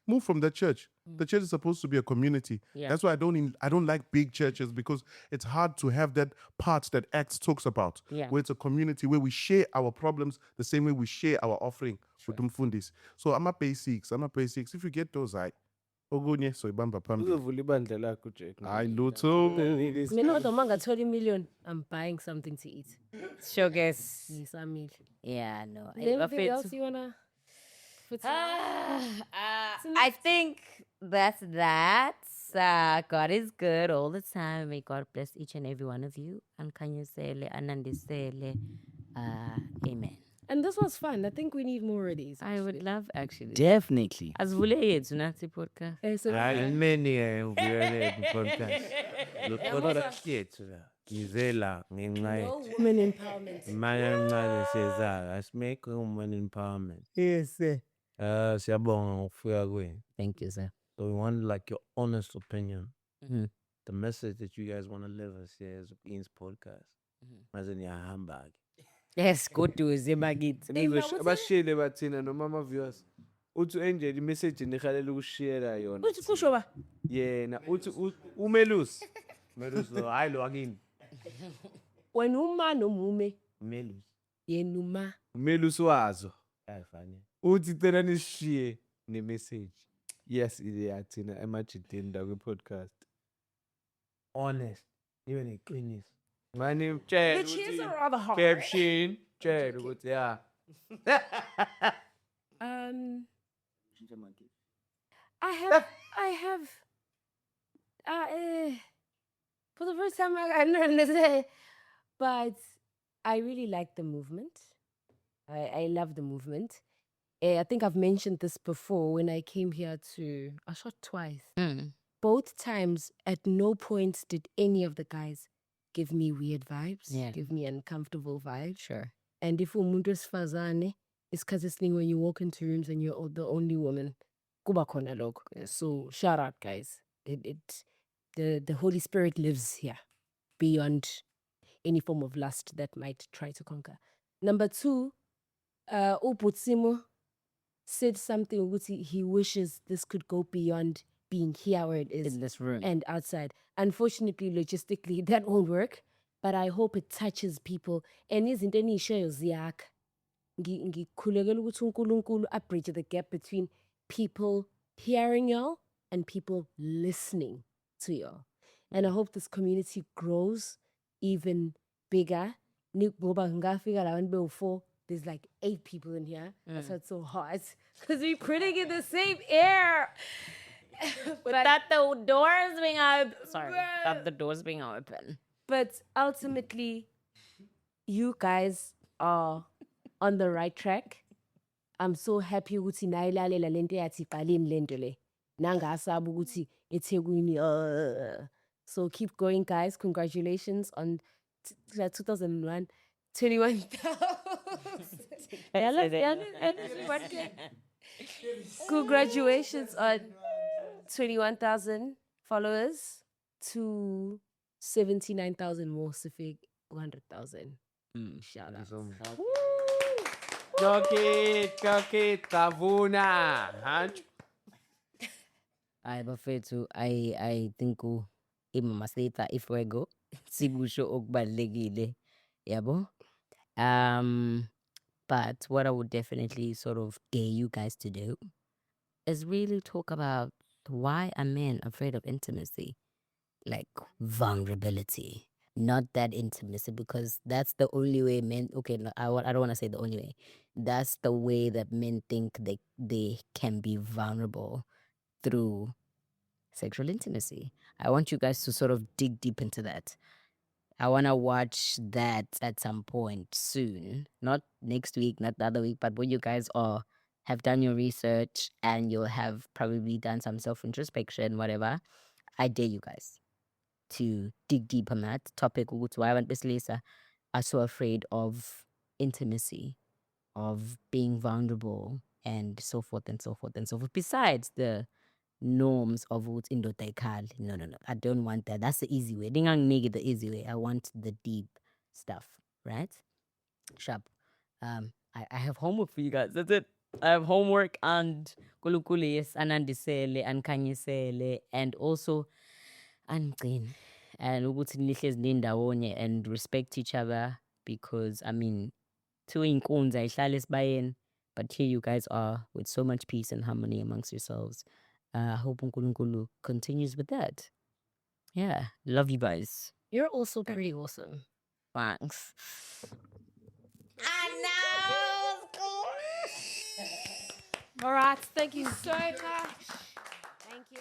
F: Move from that church. The church is supposed to be a community.
B: Yeah.
F: That's why I don't like big churches, because it's hard to have that part that Acts talks about,
B: Yeah.
F: where it's a community where we share our problems the same way we share our offering with umfundisi. So I'm a basics. If you get those, okunye so ibamba phambili.
G: Uzovula ibandla lakho Jack.
F: Hayi lutho.
A: Mina kodwa uma ngathola $1 million, I'm buying something to eat.
B: Showcase.
A: Ngisamile.
B: Yeah, no.
A: Anything else you wanna put
B: I think that's that. God is good all the time. May God bless each and every one of you. Ankanyisele, anandisele. Amen.
A: And this was fun. I think we need more of these.
B: I would love actually.
E: Definitely.
B: Asivule yethu nathi podcast.
A: So
D: Hayi many ubuyele podcast. Lokho khethu la. Ngize la ngenxa yethu.
A: women empowerment.
D: Imali encane siyezayo. Asimake women empowerment.
B: Yes, sir.
D: Siyabonga ngokufika kwenu.
B: Thank you, sir.
D: So we want like your honest opinion.
B: Mhm.
D: The message that you guys want to live us here as Beans podcast. As in your handbag.
B: Yes, go to Zimbabwe.
G: Abashile bathina noma ama-viewers. Uthi Angel i-message nihalela ukushare yona.
A: Uthi kusho ba?
G: Yena uthi uMelusi.
D: Melus lo hayi lo akini.
A: Wena uma nomume
D: Melus.
A: yena uma.
G: uMelusi wazo.
D: Ayifani.
G: Uthi cela nishiye ne-message. Yes, iyathina emajidini la kwi-podcast.
D: Honest. Ibe neqiniso.
G: Mani mtshela
A: Which is
G: ukuthi
A: rather hard.
G: caption tshela ukuthi ya.
A: I have, for the first time I learned this, but I really like the movement. I love the movement. I think I've mentioned this before when I came here I shot twice. Both times, at no point did any of the guys give me weird vibes,
B: Yeah.
A: give me uncomfortable vibes.
B: Sure.
A: And if umuntu wesifazane, it's because it's thing when you walk into rooms and you're the only woman. Kuba khona lokho. So shout out, guys. The Holy Spirit lives here beyond any form of lust that might try to conquer. Number 2, Uputsimo said something ukuthi he wishes this could go beyond being here where it is
B: In this room.
A: and outside. Unfortunately, logistically, that won't work. But I hope it touches people. And izinto eniyishoyo ziyakha. Ngikhulekela ukuthi uNkulunkulu abridge the gap between people hearing y'all and people listening to y'all. And I hope this community grows even bigger. Ngoba ngafika la bantu bewu-4, there's like 8 people in here. That's why it's so hard. Because we're breathing in the same air.
B: Without the doors being open. Sorry. Without the doors being open.
A: But ultimately, you guys are on the right track. I'm so happy ukuthi nayilalela lento yathi iqaleni lento le. Nangasaba ukuthi eThekwini. So keep going, guys. Congratulations on 2001, 21,000. Congratulations on 21,000 followers to 79,000 more, Sifig 100,000. Shout out.
G: Kaki, Tavuna. Hanch.
B: Ay bafethu I think imama setha ifwego sikusho okubalekile yabo. But what I would definitely sort of dare you guys to do is really talk about why are men afraid of intimacy? Like vulnerability, not that intimacy, because that's the only way men. Okay, no, I don't want to say the only way. That's the way that men think they can be vulnerable through sexual intimacy. I want you guys to sort of dig deep into that. I want to watch that at some point soon. Not next week, not the other week, but when you guys have done your research and you'll have probably done some self introspection, whatever. I dare you guys to dig deep on that topic. Why abantu besilisa are so afraid of intimacy, of being vulnerable, and so forth and so forth and so forth. Besides the norms of what's indoda ikhali. No. I don't want that. That's the easy way. Dinganginiki the easy way. I want the deep stuff, right? Sharp. I have homework for you guys. That's it. I have homework and kulukulis, anandisele, ankanyisele, and also angcin. And ukuthi nihlezi nindawonye and respect each other, because I mean, two inkunzi ayihlali esibayeni, but here you guys are with so much peace and harmony amongst yourselves. I hope uNkulunkulu continues with that. Yeah, love you guys.
A: You're also pretty awesome.
B: Thanks.
A: All right. Thank you so much. Thank you.